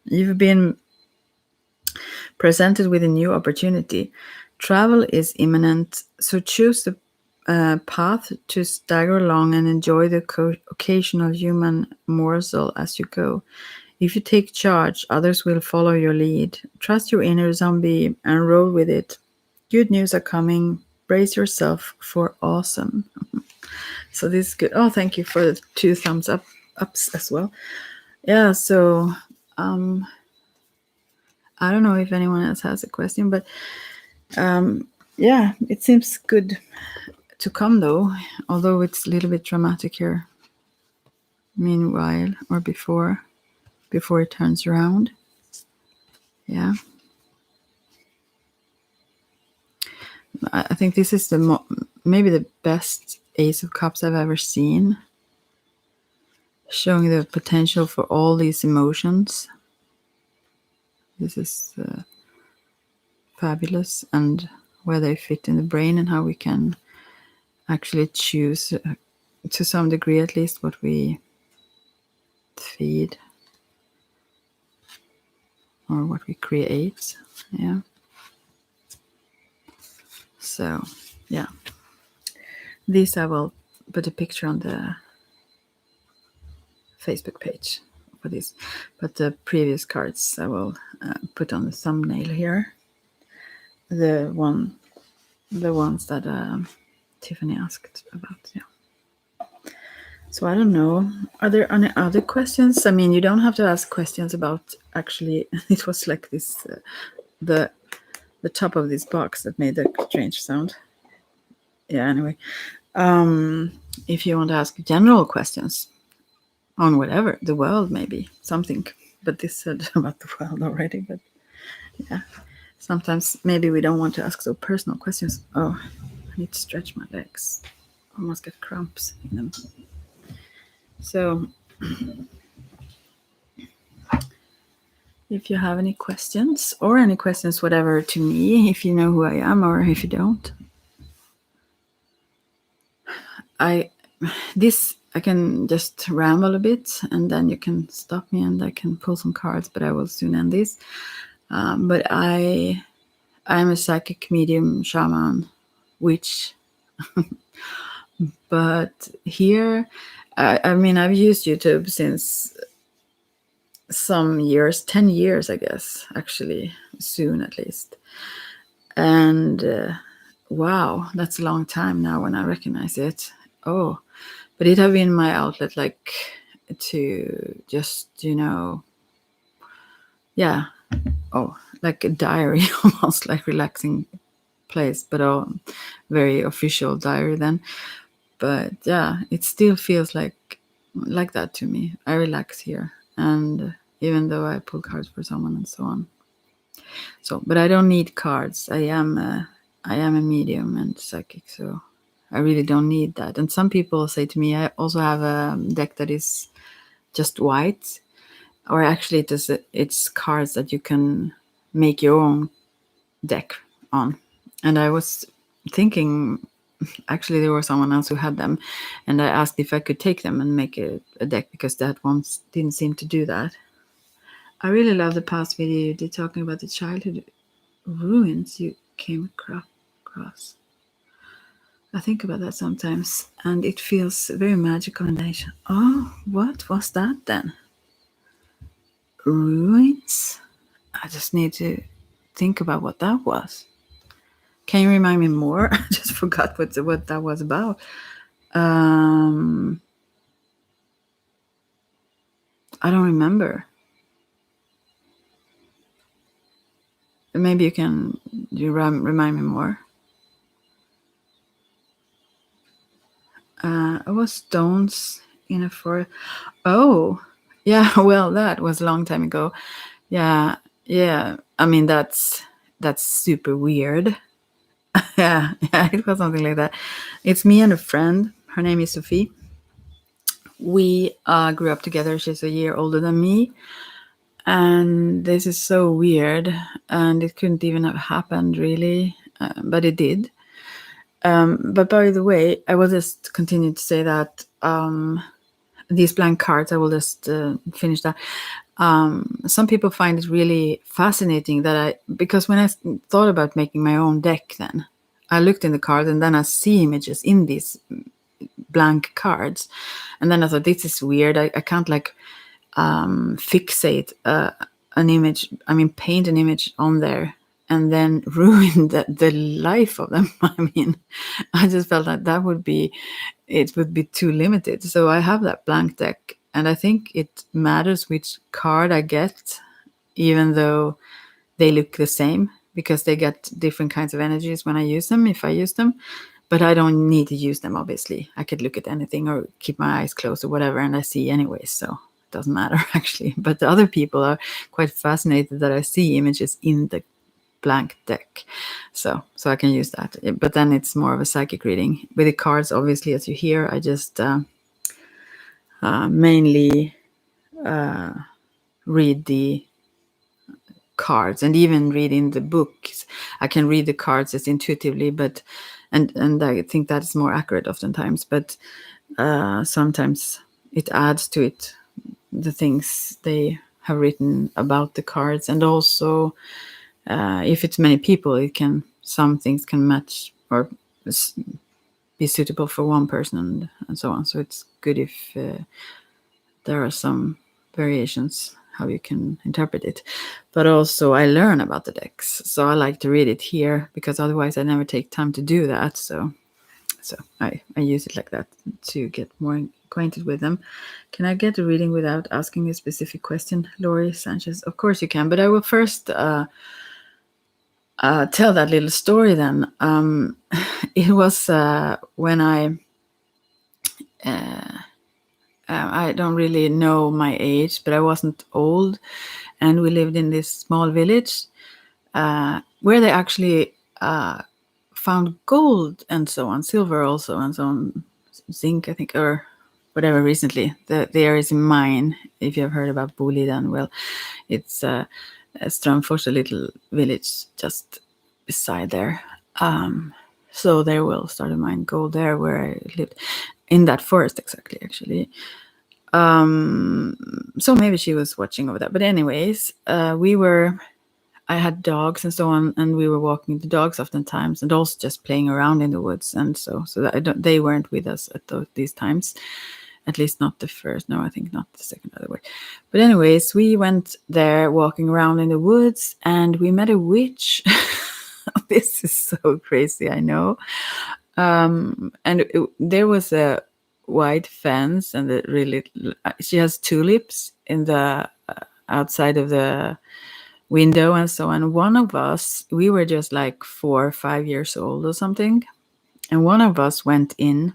you've been presented with a new opportunity. Travel is imminent, so choose the path to stagger along and enjoy the occasional human morsel as you go. If you take charge, others will follow your lead. Trust your inner zombie and roll with it. Good news are coming. Brace yourself for awesome. So this is good. Oh, thank you for the 2 thumbs ups as well. Yeah, so I don't know if anyone else has a question, but yeah, it seems good to come though, although it's a little bit dramatic here. Meanwhile, or before it turns around. Yeah. I think this is maybe the best Ace of Cups I've ever seen, showing the potential for all these emotions. This is fabulous, and where they fit in the brain and how we can actually choose, to some degree at least, what we feed or what we create. Yeah. So, yeah. These I will put a picture on the Facebook page for this, but the previous cards I will put on the thumbnail here. The ones that Tiffany asked about. Yeah. So I don't know. Are there any other questions? I mean, you don't have to ask questions about actually. It was like this, the top of this box that made the strange sound. Yeah. Anyway, if you want to ask general questions on whatever, the world, maybe something. But this said about the world already. But yeah, sometimes maybe we don't want to ask so personal questions. Oh, I need to stretch my legs. Almost get cramps in them. So, if you have any questions, whatever, to me, if you know who I am or if you don't, I can just ramble a bit, and then you can stop me and I can pull some cards, but I will soon end this. But I am a psychic medium, shaman, witch. But here, I mean, I've used YouTube since some years, 10 years, I guess, actually, soon at least. And wow, that's a long time now when I recognize it. Oh, but it have been my outlet, like, to just, yeah. Oh, like a diary, almost like relaxing place, but a very official diary then. But yeah, it still feels like that to me. I relax here, and even though I pull cards for someone and so on. So, but I don't need cards. I am I am a medium and psychic, so I really don't need that. And some people say to me, I also have a deck that is just white, or actually it's cards that you can make your own deck on. And I was thinking, actually there was someone else who had them, and I asked if I could take them and make a deck, because that one didn't seem to do that. I really love the past video you did talking about the childhood ruins you came across. I think about that sometimes, and it feels very magical in nature. Oh, what was that then? Ruins? I just need to think about what that was. Can you remind me more? I just forgot what that was about. I don't remember. Maybe you can remind me more. It was stones in a forest. Oh, yeah. Well, that was a long time ago. Yeah, yeah. I mean, that's super weird. Yeah, it was something like that. It's me and a friend. Her name is Sophie. We grew up together. She's a year older than me. And this is so weird. And it couldn't even have happened, really. But it did. But by the way, I will just continue to say that these blank cards, I will just finish that. Some people find it really fascinating because when I thought about making my own deck, then I looked in the cards and then I see images in these blank cards. And then I thought, this is weird. I can't like fixate an image, paint an image on there and then ruin the life of them. I mean, I just felt like it would be too limited. So I have that blank deck, and I think it matters which card I get, even though they look the same, because they get different kinds of energies when I use them, if I use them. But I don't need to use them, obviously. I could look at anything or keep my eyes closed or whatever, and I see anyway, so it doesn't matter, actually. But the other people are quite fascinated that I see images in the blank deck, so I can use that. But then it's more of a psychic reading. With the cards, obviously, as you hear, I just mainly read the cards, and even reading the books, I can read the cards just intuitively, but and I think that's more accurate oftentimes, but sometimes it adds to it the things they have written about the cards. And also if it's many people, some things can match or be suitable for one person, and so on. So it's good if there are some variations how you can interpret it. But also I learn about the decks, so I like to read it here, because otherwise I never take time to do that. So I use it like that to get more acquainted with them. Can I get a reading without asking a specific question? Lori Sanchez. Of course you can, but I will first tell that little story then. It was when I don't really know my age, but I wasn't old, and we lived in this small village where they actually found gold and so on, silver also, and so on, zinc, I think, or whatever. Recently, there is a mine. If you have heard about Boliden, well, it's Strömfors, a little village just beside there. So they will start to mine gold there where I lived, in that forest exactly, actually. So maybe she was watching over that. But anyways, I had dogs and so on, and we were walking the dogs oftentimes, and also just playing around in the woods. And so that they weren't with us at these times, at least not the first. No, I think not the second other way. But anyways, we went there walking around in the woods, and we met a witch. This is so crazy, I know. And there was a white fence, and she has tulips in the outside of the window and so on. One of us, we were just like 4 or 5 years old or something, and one of us went in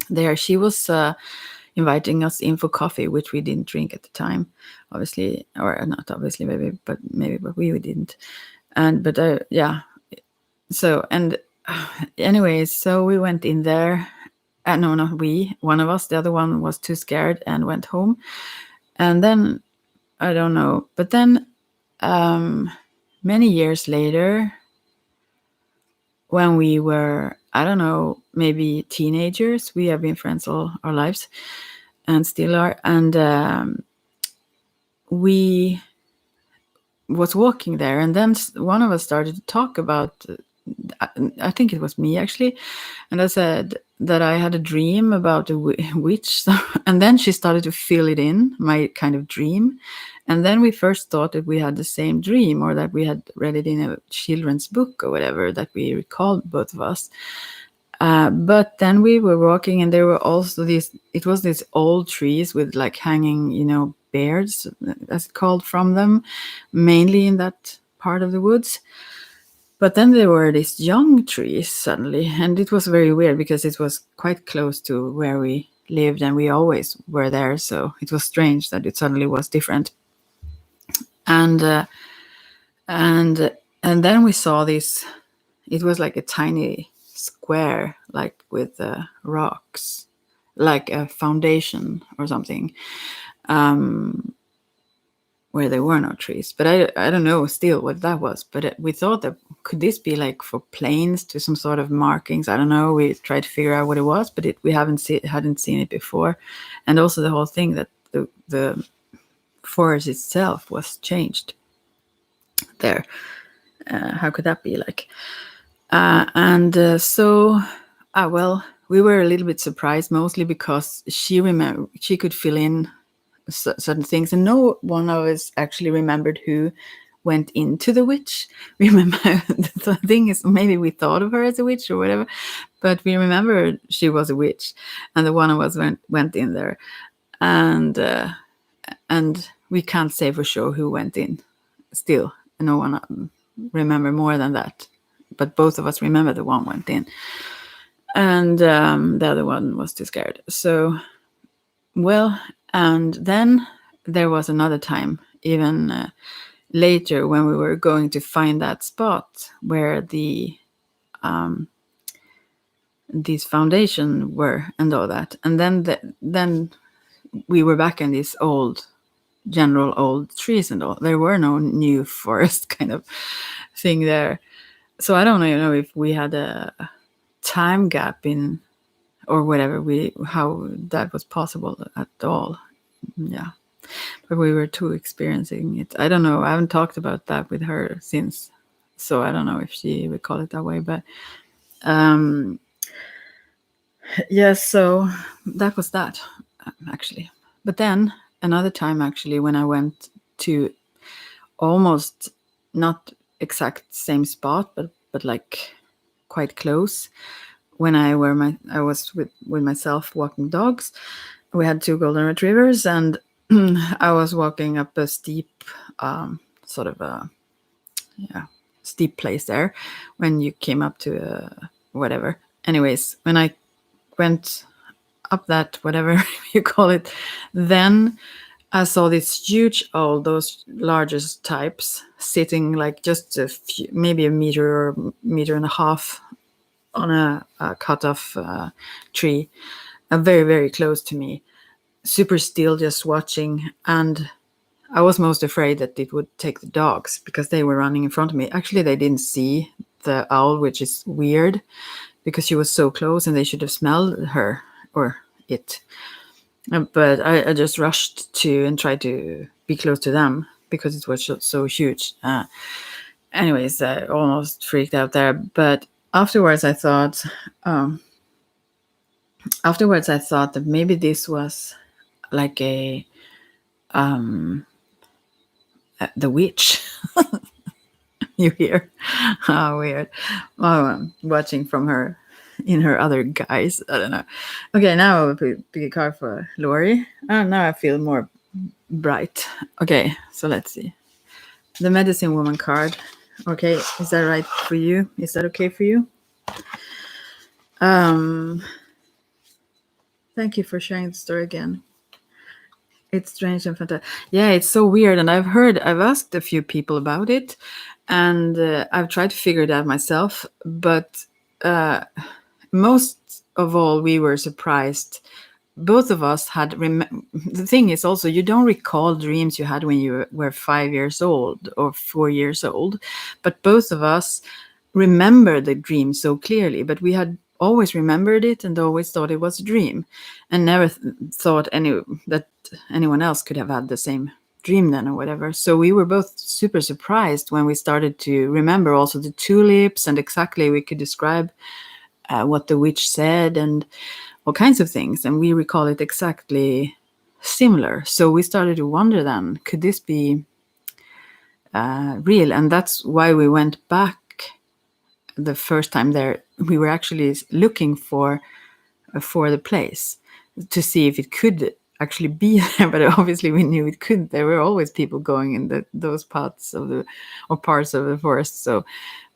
there. She was inviting us in for coffee, which we didn't drink at the time, obviously, or not obviously, maybe, but we didn't. And but yeah, So, and anyways, so we went in there. No, not we. One of us. The other one was too scared and went home. And then I don't know. But then many years later, when we were, I don't know, maybe teenagers, we have been friends all our lives and still are. And we was walking there, and then one of us started to talk about, I think it was me actually, and I said that I had a dream about a witch, and then she started to fill it in, my kind of dream, and then we first thought that we had the same dream, or that we had read it in a children's book or whatever, that we recalled, both of us. But then we were walking, and there were also these. It was these old trees with like hanging, beards, as it's called, from them, mainly in that part of the woods. But then there were these young trees suddenly, and it was very weird because it was quite close to where we lived, and we always were there. So it was strange that it suddenly was different. And and then we saw this. It was like a tiny square, like with rocks, like a foundation or something, where there were no trees. But I don't know still what that was. But we thought that, could this be like for planes, to some sort of markings? I don't know. We tried to figure out what it was, but we hadn't seen it before. And also the whole thing that the forest itself was changed there. How could that be like? Well, we were a little bit surprised, mostly because she could fill in certain things, and no one of us actually remembered who went into the witch. We remember the thing is, maybe we thought of her as a witch or whatever, but we remember she was a witch, and the one of us went in there, and we can't say for sure who went in. Still, no one remember more than that, but both of us remember the one went in, and the other one was too scared. So, well, and then there was another time, even later, when we were going to find that spot where these foundation were and all that, and then we were back in these general old trees and all. There were no new forest kind of thing there. So I don't know if we had a time gap in, or whatever, how that was possible at all. Yeah, but we were too experiencing it. I don't know. I haven't talked about that with her since, so I don't know if she would call it that way. But yes, so that was that, actually. But then another time, actually, when I went to almost not exact same spot, but like quite close, when I was with myself walking dogs. We had 2 golden retrievers, and I was walking up a steep, sort of a steep place there when you came up to whatever. Anyways, when I went up that, whatever you call it, then I saw this huge owl, those largest types, sitting like just maybe a meter or meter and a half on a cut off tree, very, very close to me, super still, just watching. And I was most afraid that it would take the dogs because they were running in front of me. Actually, they didn't see the owl, which is weird because she was so close and they should have smelled her or it. But I just rushed to and tried to be close to them because it was so huge. Anyways, I almost freaked out there. But afterwards, I thought that maybe this was like the witch. You hear? Oh, weird. Watching from her in her other guise. I don't know. Okay, now I'll pick a card for Lori. Now I feel more bright. Okay, so let's see. The Medicine Woman card. Okay, is that right for you? Is that okay for you? Thank you for sharing the story again. It's strange and fantastic. Yeah, it's so weird. And I've asked a few people about it, and I've tried to figure it out myself. But uh, most of all, we were surprised. Both of us had. The thing is also, you don't recall dreams you had when you were 5 years old or 4 years old, but both of us remember the dream so clearly. But we had always remembered it and always thought it was a dream, and never thought that anyone else could have had the same dream then or whatever. So we were both super surprised when we started to remember also the tulips, and exactly we could describe what the witch said and all kinds of things, and we recall it exactly similar. So we started to wonder then, could this be real? And that's why we went back the first time there. We were actually looking for the place to see if it could actually be there, but obviously we knew it couldn't. There were always people going in those parts of the forest. So,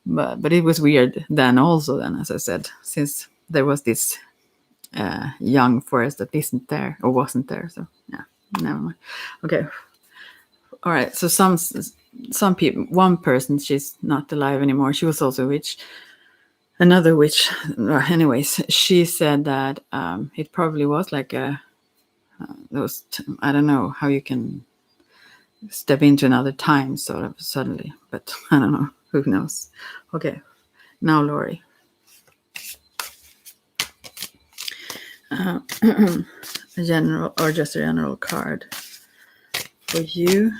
but it was weird then also. Then, as I said, since there was this young forest that isn't there or wasn't there. So yeah, never mind. Okay, all right. So some people, one person, she's not alive anymore. She was also a witch. Another witch, anyways, she said that it probably was like I don't know how you can step into another time sort of suddenly, but I don't know. Who knows? Okay, now Lori. A general or just a general card for you.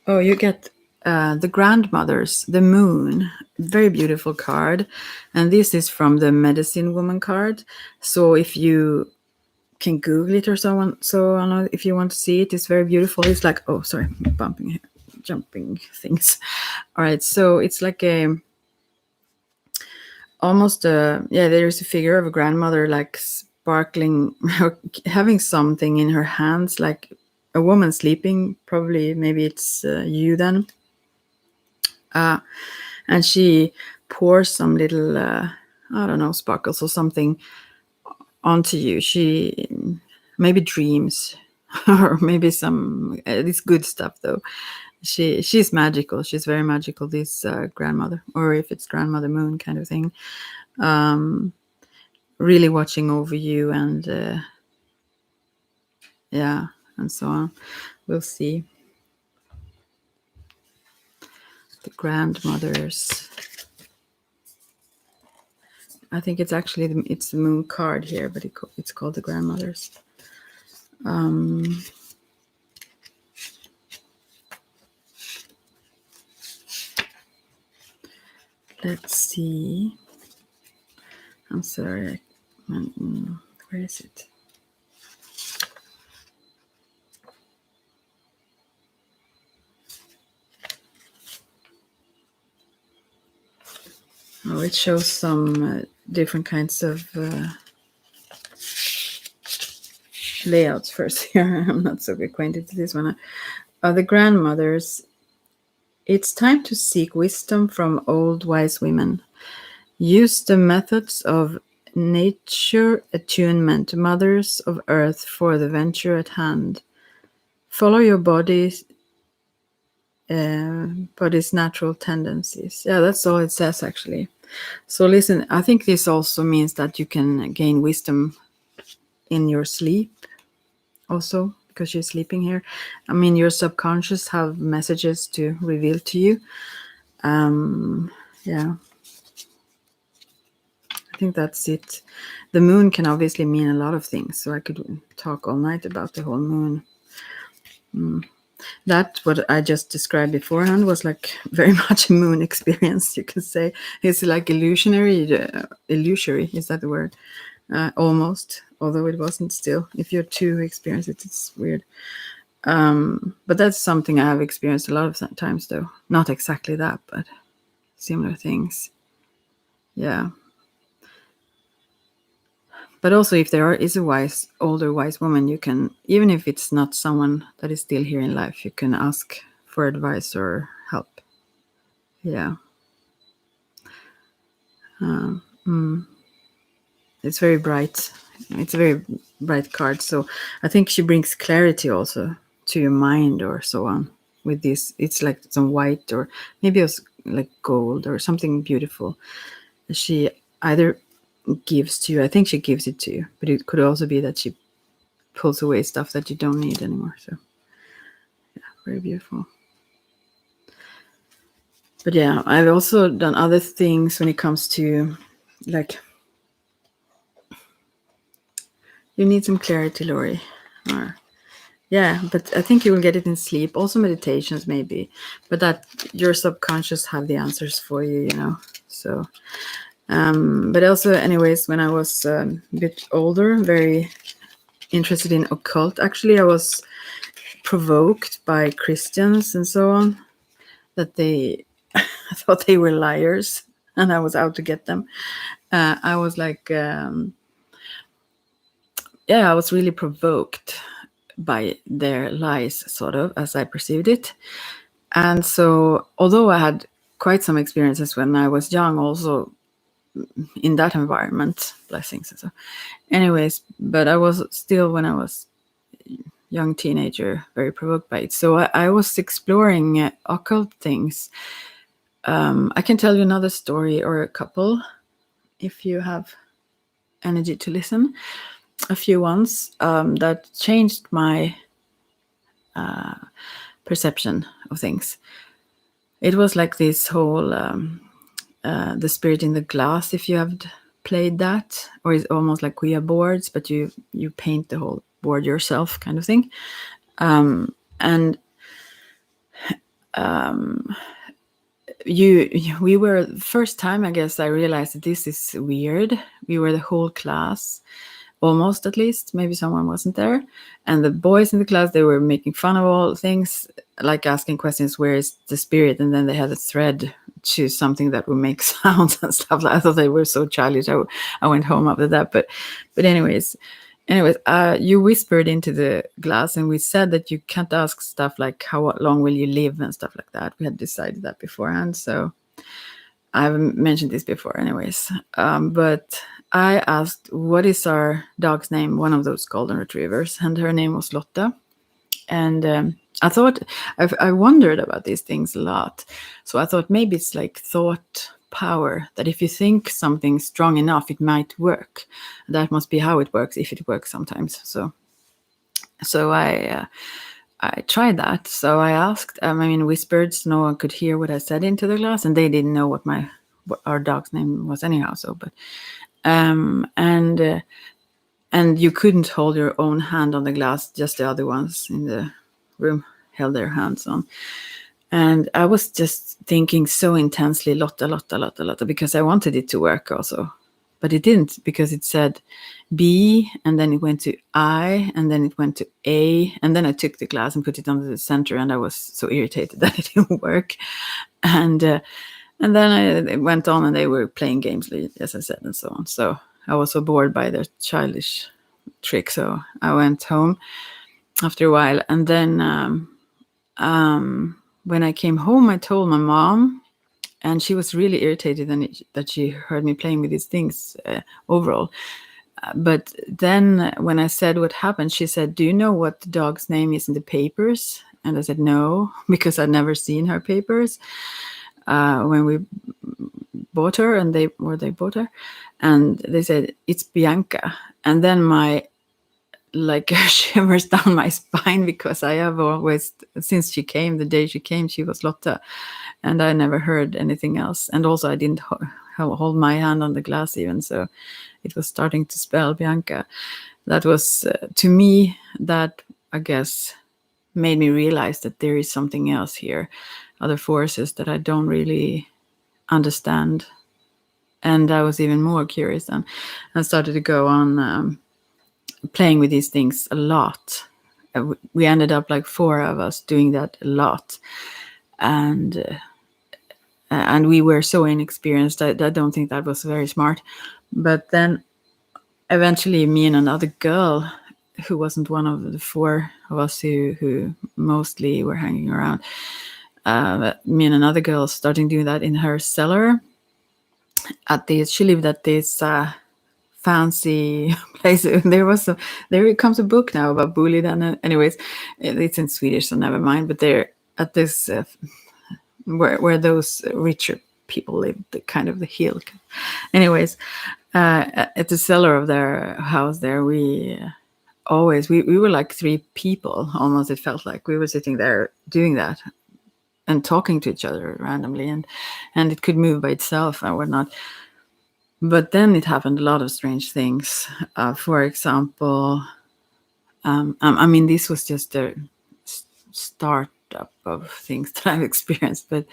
Oh, you get the grandmothers, the moon. Very beautiful card. And this is from the medicine woman card. So if you can Google it or so on, if you want to see it, it's very beautiful. It's like, oh, sorry, jumping things. All right. So it's like there's a figure of a grandmother, like sparkling, having something in her hands, like a woman sleeping. Probably, maybe it's you then. And she pours some little, I don't know, sparkles or something onto you. She maybe dreams, or maybe some. It's good stuff though. She's magical. She's very magical. This grandmother, or if it's grandmother moon kind of thing, really watching over you, and and so on. We'll see. The grandmothers. I think it's actually it's the moon card here, but it's called the grandmothers. Let's see. I'm sorry. Where is it? Oh, it shows some different kinds of layouts first here. I'm not so acquainted to this one. The grandmothers. It's time to seek wisdom from old wise women. Use the methods of nature attunement, mothers of earth, for the venture at hand. Follow your body's natural tendencies. Yeah, that's all it says actually. So listen, I think this also means that you can gain wisdom in your sleep also, because you're sleeping here. I mean, your subconscious have messages to reveal to you. Yeah. I think that's it. The moon can obviously mean a lot of things, so I could talk all night about the whole moon. That, what I just described beforehand, was like very much a moon experience, you could say. It's like illusory, is that the word? Almost, although it wasn't still. If you're too experienced, it's weird. But that's something I have experienced a lot of times, though. Not exactly that, but similar things. Yeah. But also, if there is a older wise woman, you can, even if it's not someone that is still here in life, you can ask for advice or help. Yeah. Yeah. It's very bright. It's a very bright card. So I think she brings clarity also to your mind or so on with this. It's like some white or maybe it's like gold or something beautiful. She either gives to you. I think she gives it to you, but it could also be that she pulls away stuff that you don't need anymore. So yeah, very beautiful. But yeah, I've also done other things when it comes to like, you need some clarity, Lori. Or, yeah, but I think you will get it in sleep. Also meditations maybe, but that your subconscious have the answers for you, you know. So, but also, anyways, when I was a bit older, very interested in occult. Actually, I was provoked by Christians and so on that they I thought they were liars and I was out to get them. I was like, I was really provoked by their lies, sort of, as I perceived it. And so, although I had quite some experiences when I was young, also in that environment, blessings and so. Anyways, but I was still, when I was young teenager, very provoked by it. So I was exploring occult things. I can tell you another story or a couple if you have energy to listen. A few ones that changed my perception of things. It was like this whole the spirit in the glass. If you have played that, or it's almost like Ouija boards, but you paint the whole board yourself, kind of thing. And we were first time, I guess, I realized that this is weird. We were the whole class, almost, at least, maybe someone wasn't there, and the boys in the class, they were making fun of all things, like asking questions, where is the spirit, and then they had a thread to something that would make sounds and stuff. I thought they were so childish. I went home after that, but anyways, you whispered into the glass, and we said that you can't ask stuff like how long will you live and stuff like that. We had decided that beforehand, so I haven't mentioned this before, anyways. But I asked, what is our dog's name? One of those golden retrievers, and her name was Lotta. And I thought, I wondered about these things a lot. So I thought maybe it's like thought power, that if you think something strong enough, it might work. That must be how it works, if it works sometimes. So I tried that. So I asked, whispered, so no one could hear what I said into the glass, and they didn't know what our dog's name was anyhow. So, but and you couldn't hold your own hand on the glass; just the other ones in the room held their hands on. And I was just thinking so intensely, Lotta, Lotta, Lotta, Lotta, because I wanted it to work also. But it didn't, because it said B, and then it went to I, and then it went to A, and then I took the glass and put it under the center, and I was so irritated that it didn't work. And then it went on, and they were playing games, as I said, and so on. So I was so bored by their childish trick, so I went home after a while. And then when I came home, I told my mom, and she was really irritated that she heard me playing with these things overall. But then when I said what happened, she said, do you know what the dog's name is in the papers? And I said, no, because I'd never seen her papers when we bought her, and they bought her. And they said, it's Bianca. And then my shivers down my spine, because I have always, since she came, the day she came, she was Lotta, and I never heard anything else. And also I didn't hold my hand on the glass even, so it was starting to spell Bianca. That was, to me, that, I guess, made me realize that there is something else here, other forces that I don't really understand. And I was even more curious, and I started to go on playing with these things a lot. We ended up like 4 of us doing that a lot, and we were so inexperienced. I don't think that was very smart. But then eventually, me and another girl, who wasn't one of the 4 of us who mostly were hanging around, me and another girl starting doing that in her cellar. She lived at this fancy place. There comes a book now about Boliden. Anyways, it's in Swedish, so never mind. But they're at this where those richer people live, the kind of the hill. Anyways, at the cellar of their house there, we were like 3 people almost. It felt like we were sitting there doing that and talking to each other randomly, and it could move by itself and whatnot. But then it happened a lot of strange things. For example, I mean, this was just a startup of things that I've experienced, but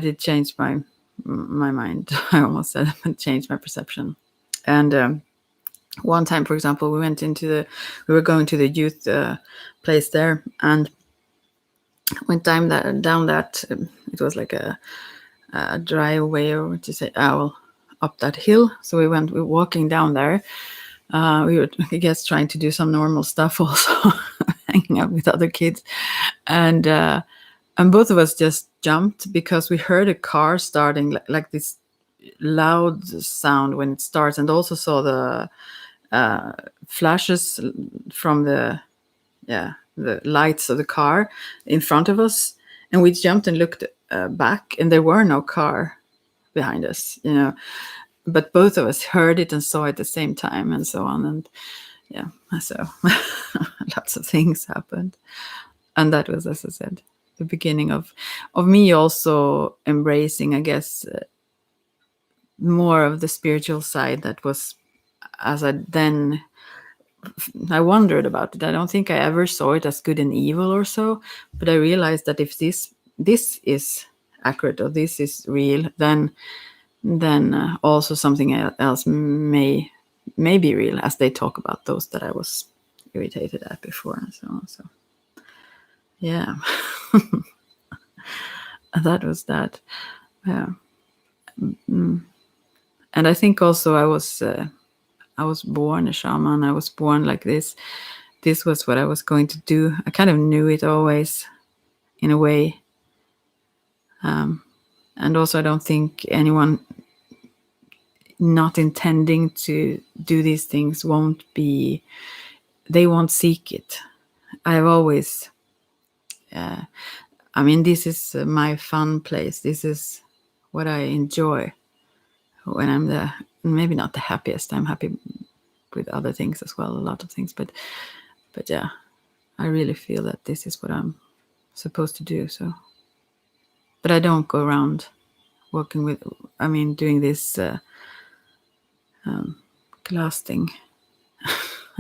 it changed my mind. I almost said it changed my perception. And one time, for example, we were going to the youth place there, and went down that it was like a driveway, or what you say, up that hill. So we were walking down there. We were, I guess, trying to do some normal stuff also, hanging out with other kids, and both of us just jumped because we heard a car starting, like this loud sound when it starts, and also saw the flashes from the lights of the car in front of us, and we jumped and looked back, and there were no car behind us, but both of us heard it and saw it at the same time, and so on. And so lots of things happened, and that was, as I said, the beginning of me also embracing, I guess, more of the spiritual side. That was, as I wondered about it. I don't think I ever saw it as good and evil or so, but I realized that if this is accurate, or this is real, then also something else may be real, as they talk about those that I was irritated at before, and so on. So yeah, that was that. Yeah. And I think also I was born a shaman. I was born like this. This was what I was going to do. I kind of knew it always, in a way. And also, I don't think anyone not intending to do these things they won't seek it. I've always, this is my fun place. This is what I enjoy when I'm maybe not the happiest. I'm happy with other things as well, a lot of things, but yeah, I really feel that this is what I'm supposed to do. So, but I don't go around doing this class thing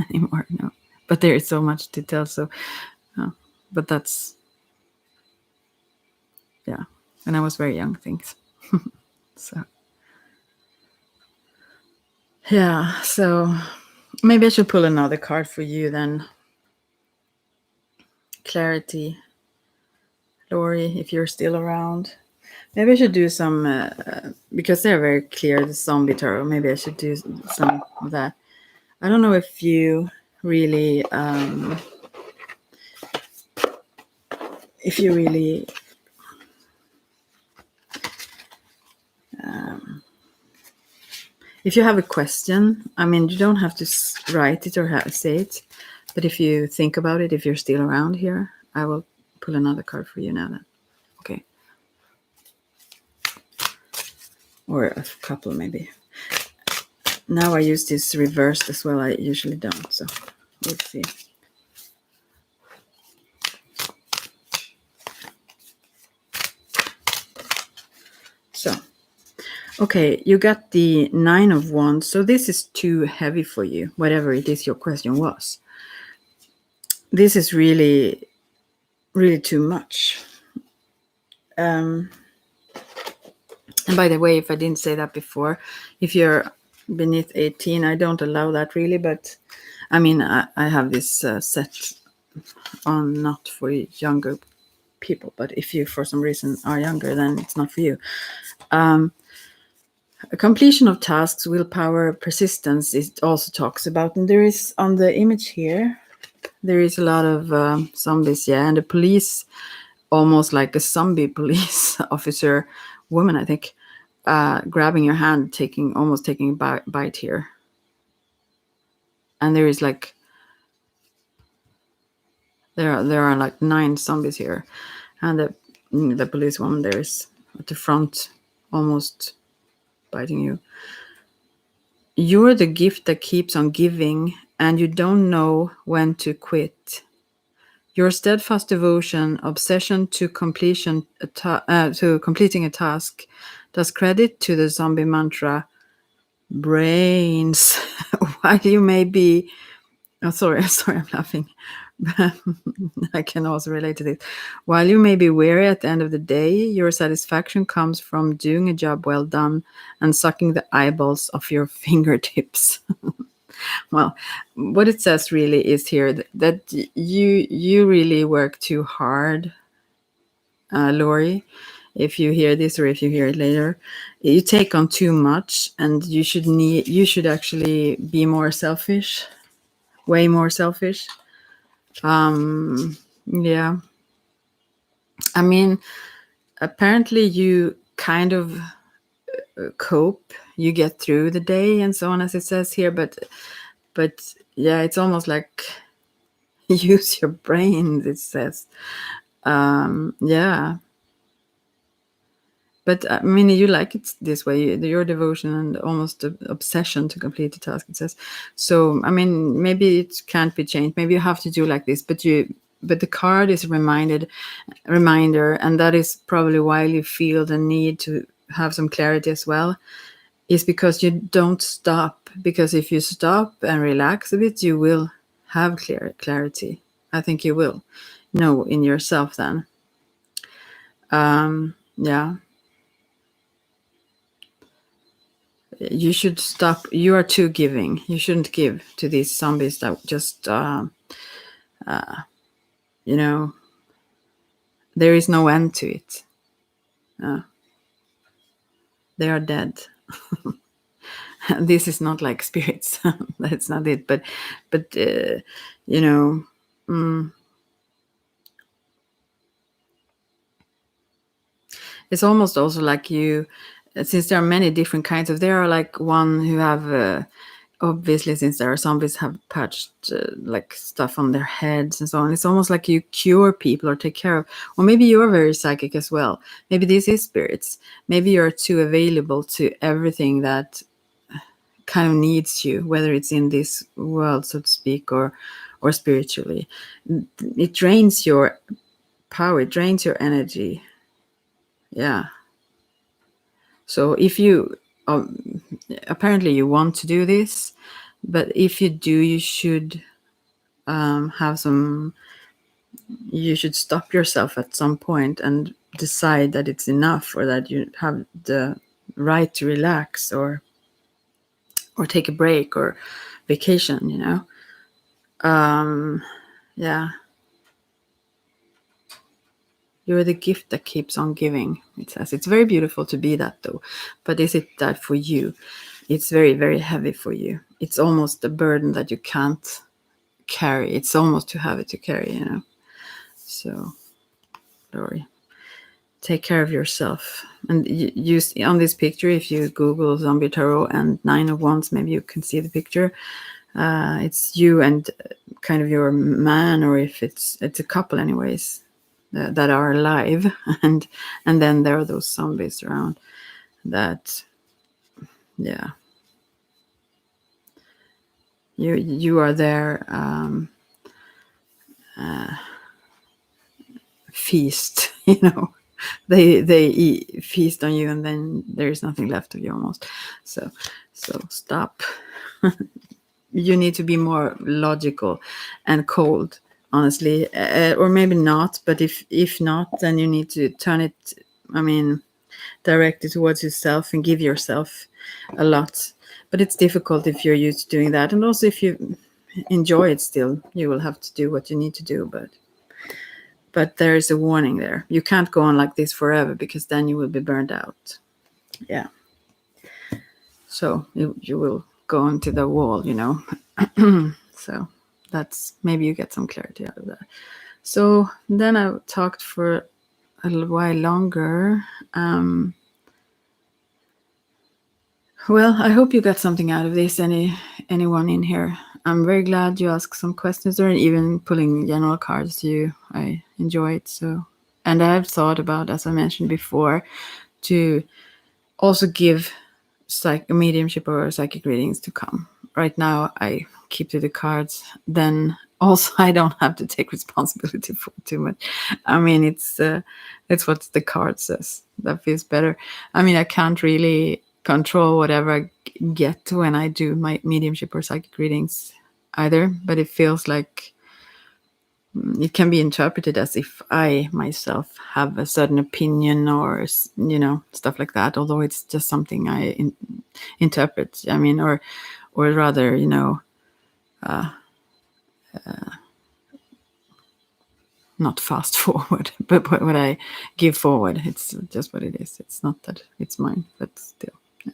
anymore. No, but there is so much to tell. So, but that's, when I was very young, things. So, yeah. So maybe I should pull another card for you then. Clarity. Lori, if you're still around. Maybe I should do some, because they're very clear, the zombie tarot. Maybe I should do some of that. I don't know if you really, if you have a question, you don't have to write it or say it, but if you think about it, if you're still around here, I will pull another card for you now then. Okay. Or a couple maybe. Now I use this reversed as well. I usually don't, so we'll see. So, okay, you got the 9 of Wands. So this is too heavy for you, whatever it is your question was. This is really, really too much. And by the way, if I didn't say that before, if you're beneath 18, I don't allow that really, but I have this set on not for younger people, but if you for some reason are younger, then it's not for you. A completion of tasks, willpower, persistence, it also talks about, and there is on the image here, there is a lot of zombies, and the police, almost like a zombie police officer, woman, I think, grabbing your hand, taking a bite here. and there is like there are like 9 zombies here, and the police woman there is at the front, almost biting you. You're the gift that keeps on giving, and you don't know when to quit. Your steadfast devotion, obsession to to completing a task, does credit to the zombie mantra, brains. While you may be, oh, sorry, I'm laughing. I can also relate to this. While you may be weary at the end of the day, your satisfaction comes from doing a job well done and sucking the eyeballs off your fingertips. Well, what it says really is here that you really work too hard, Lori. If you hear this or if you hear it later, you take on too much, and you should actually be more selfish, way more selfish. Yeah, I mean, apparently you kind of cope, you get through the day and so on, as it says here, but yeah, it's almost like use your brains, it says. Yeah, but I mean, you like it this way, your devotion and almost the obsession to complete the task, it says. So I mean, maybe it can't be changed, maybe you have to do like this, but the card is a reminder, and that is probably why you feel the need to have some clarity as well, is because you don't stop. Because if you stop and relax a bit, you will have clarity. I think you will know in yourself then. Yeah. You should stop. You are too giving. You shouldn't give to these zombies that just, you know, there is no end to it. They are dead. This is not like spirits. That's not it. But you know, it's almost also like you, since there are many different kinds of. There are like one who have. Obviously, since there are zombies, have patched like stuff on their heads and so on. It's almost like you cure people or take care of. Or maybe you're very psychic as well. Maybe this is spirits. Maybe you're too available to everything that kind of needs you, whether it's in this world, so to speak, or spiritually. It drains your power, it drains your energy. Yeah. So if you apparently you want to do this, but if you do, you should have some. You should stop yourself at some point and decide that it's enough, or that you have the right to relax, or take a break or vacation. Yeah. You're the gift that keeps on giving, it says. It's very beautiful to be that, though. But is it that for you? It's very, very heavy for you. It's almost a burden that you can't carry. It's almost too heavy to carry. So, Lori, take care of yourself. And you on this picture, if you Google Zombie Tarot and 9 of Wands, maybe you can see the picture. It's you and kind of your man, or if it's a couple anyways, that are alive, and then there are those zombies around that. Yeah, you are there, feast. They eat, feast on you, and then there is nothing left of you almost. So stop. You need to be more logical and cold, honestly, or maybe not. But if not, then you need to turn it. I mean, direct it towards yourself and give yourself a lot. But it's difficult if you're used to doing that, and also if you enjoy it still, you will have to do what you need to do. But there is a warning there. You can't go on like this forever, because then you will be burned out. Yeah. So you will go into the wall. So that's, maybe you get some clarity out of that. So then I talked for a little while longer. Well, I hope you got something out of this. Anyone in here? I'm very glad you asked some questions there, and even pulling general cards to you. I enjoy it so. And I've thought about, as I mentioned before, to also give mediumship or psychic readings to come. Right now, I keep to the cards. Then also, I don't have to take responsibility for it too much. I mean, it's what the card says. That feels better. I mean, I can't really control whatever I get when I do my mediumship or psychic readings either. But it feels like it can be interpreted as if I myself have a certain opinion or stuff like that. Although it's just something I interpret. I mean, or rather, not fast forward, but what I give forward. It's just what it is. It's not that it's mine, but still, yeah.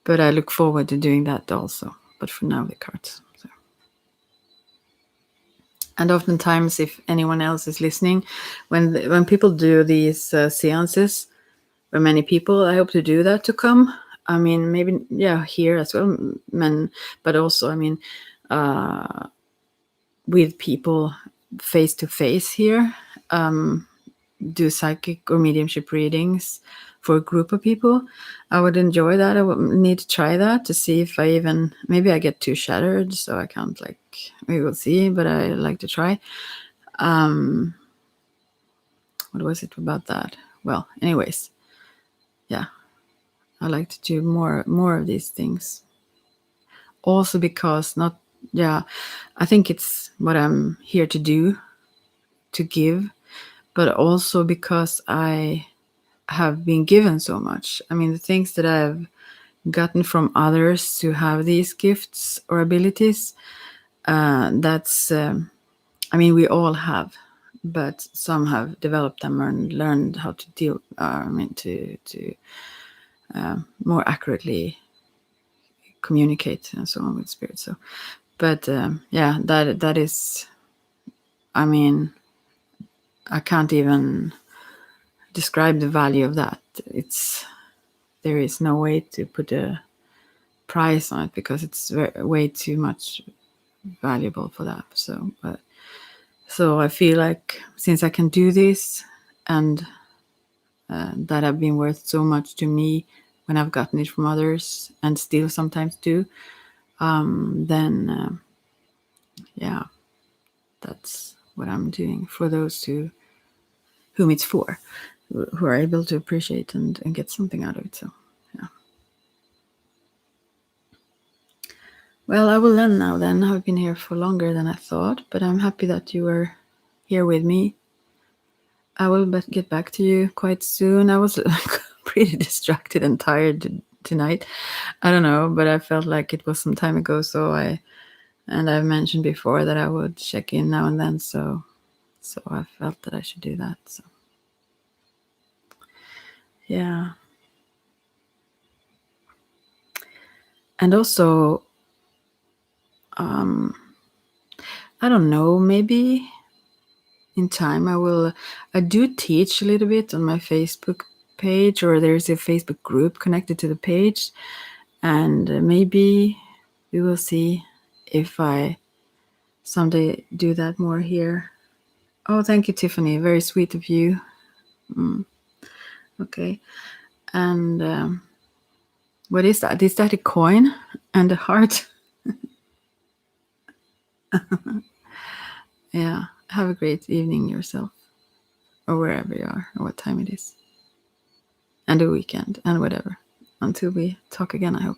But I look forward to doing that also. But for now, the cards. So. And oftentimes, if anyone else is listening, when people do these seances, for many people, I hope to do that to come. I mean, maybe here as well, but also, I mean, with people face to face here, do psychic or mediumship readings for a group of people. I would enjoy that. I would need to try that to see if maybe I get too shattered, so I can't we will see, but I like to try. What was it about that? Well, anyways, yeah, I like to do more of these things. Also because I think it's what I'm here to do, to give, but also because I have been given so much. I mean, the things that I've gotten from others who have these gifts or abilities, that's, I mean, we all have, but some have developed them and learned how to deal, to more accurately communicate and so on with spirit. So, but that is, I mean, I can't even describe the value of that. There is no way to put a price on it because it's way too much valuable for that. So I feel like since I can do this, and that have been worth so much to me when I've gotten it from others, and still sometimes do, then that's what I'm doing for those whom it's for, who are able to appreciate and get something out of it. So, yeah. Well, I will end now then. I've been here for longer than I thought, but I'm happy that you were here with me. I will get back to you quite soon. I was pretty distracted and tired tonight. I don't know, but I felt like it was some time ago, and I've mentioned before that I would check in now and then, so I felt that I should do that. So, yeah. And also, I don't know, maybe in time I do teach a little bit on my Facebook page, or there's a Facebook group connected to the page, and maybe we will see if I someday do that more here. Oh, thank you, Tiffany. Very sweet of you. Okay. And what is that? Is that a coin and a heart? Yeah. Have a great evening yourself, or wherever you are, or what time it is, and a weekend, and whatever. Until we talk again, I hope.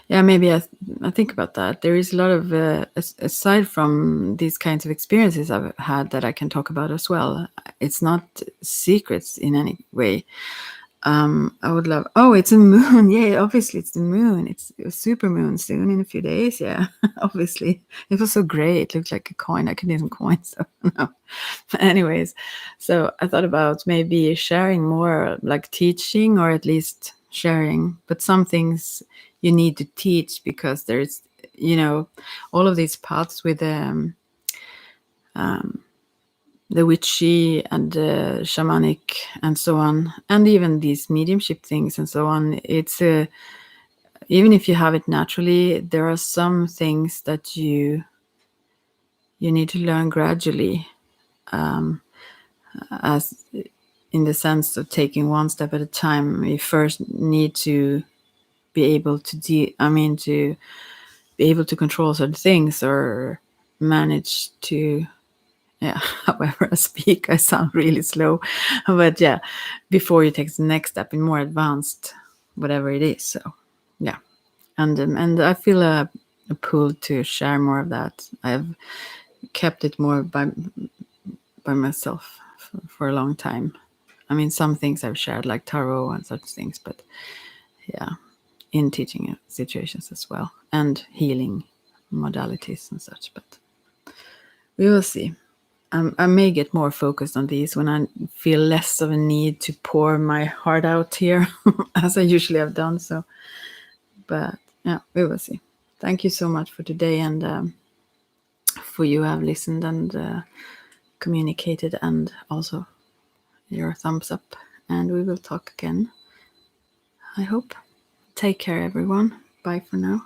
Yeah, maybe I think about that. There is a lot of, aside from these kinds of experiences I've had, that I can talk about as well. It's not secrets in any way. I would love, it's a moon. Yeah, obviously it's the moon. It's a super moon soon in a few days. Yeah, obviously. It was so gray. It looked like a coin. I couldn't even coin, so no. Anyways, so I thought about maybe sharing more, like teaching, or at least sharing, but some things you need to teach because there's, all of these paths with the witchy and the shamanic and so on, and even these mediumship things and so on. It's even if you have it naturally, there are some things that you need to learn gradually, as in the sense of taking one step at a time. You first need to be able to to be able to control certain things or manage to, yeah, however I speak, I sound really slow, but yeah, before you take the next step in more advanced whatever it is. So yeah, and I feel a pull to share more of that. I've kept it more by myself for a long time. I mean, some things I've shared, like tarot and such things, but yeah, in teaching situations as well, and healing modalities and such. But we will see. I may get more focused on these when I feel less of a need to pour my heart out here, as I usually have done. So, but yeah, we will see. Thank you so much for today, and for you who have listened and communicated, and also your thumbs up. And we will talk again, I hope. Take care, everyone. Bye for now.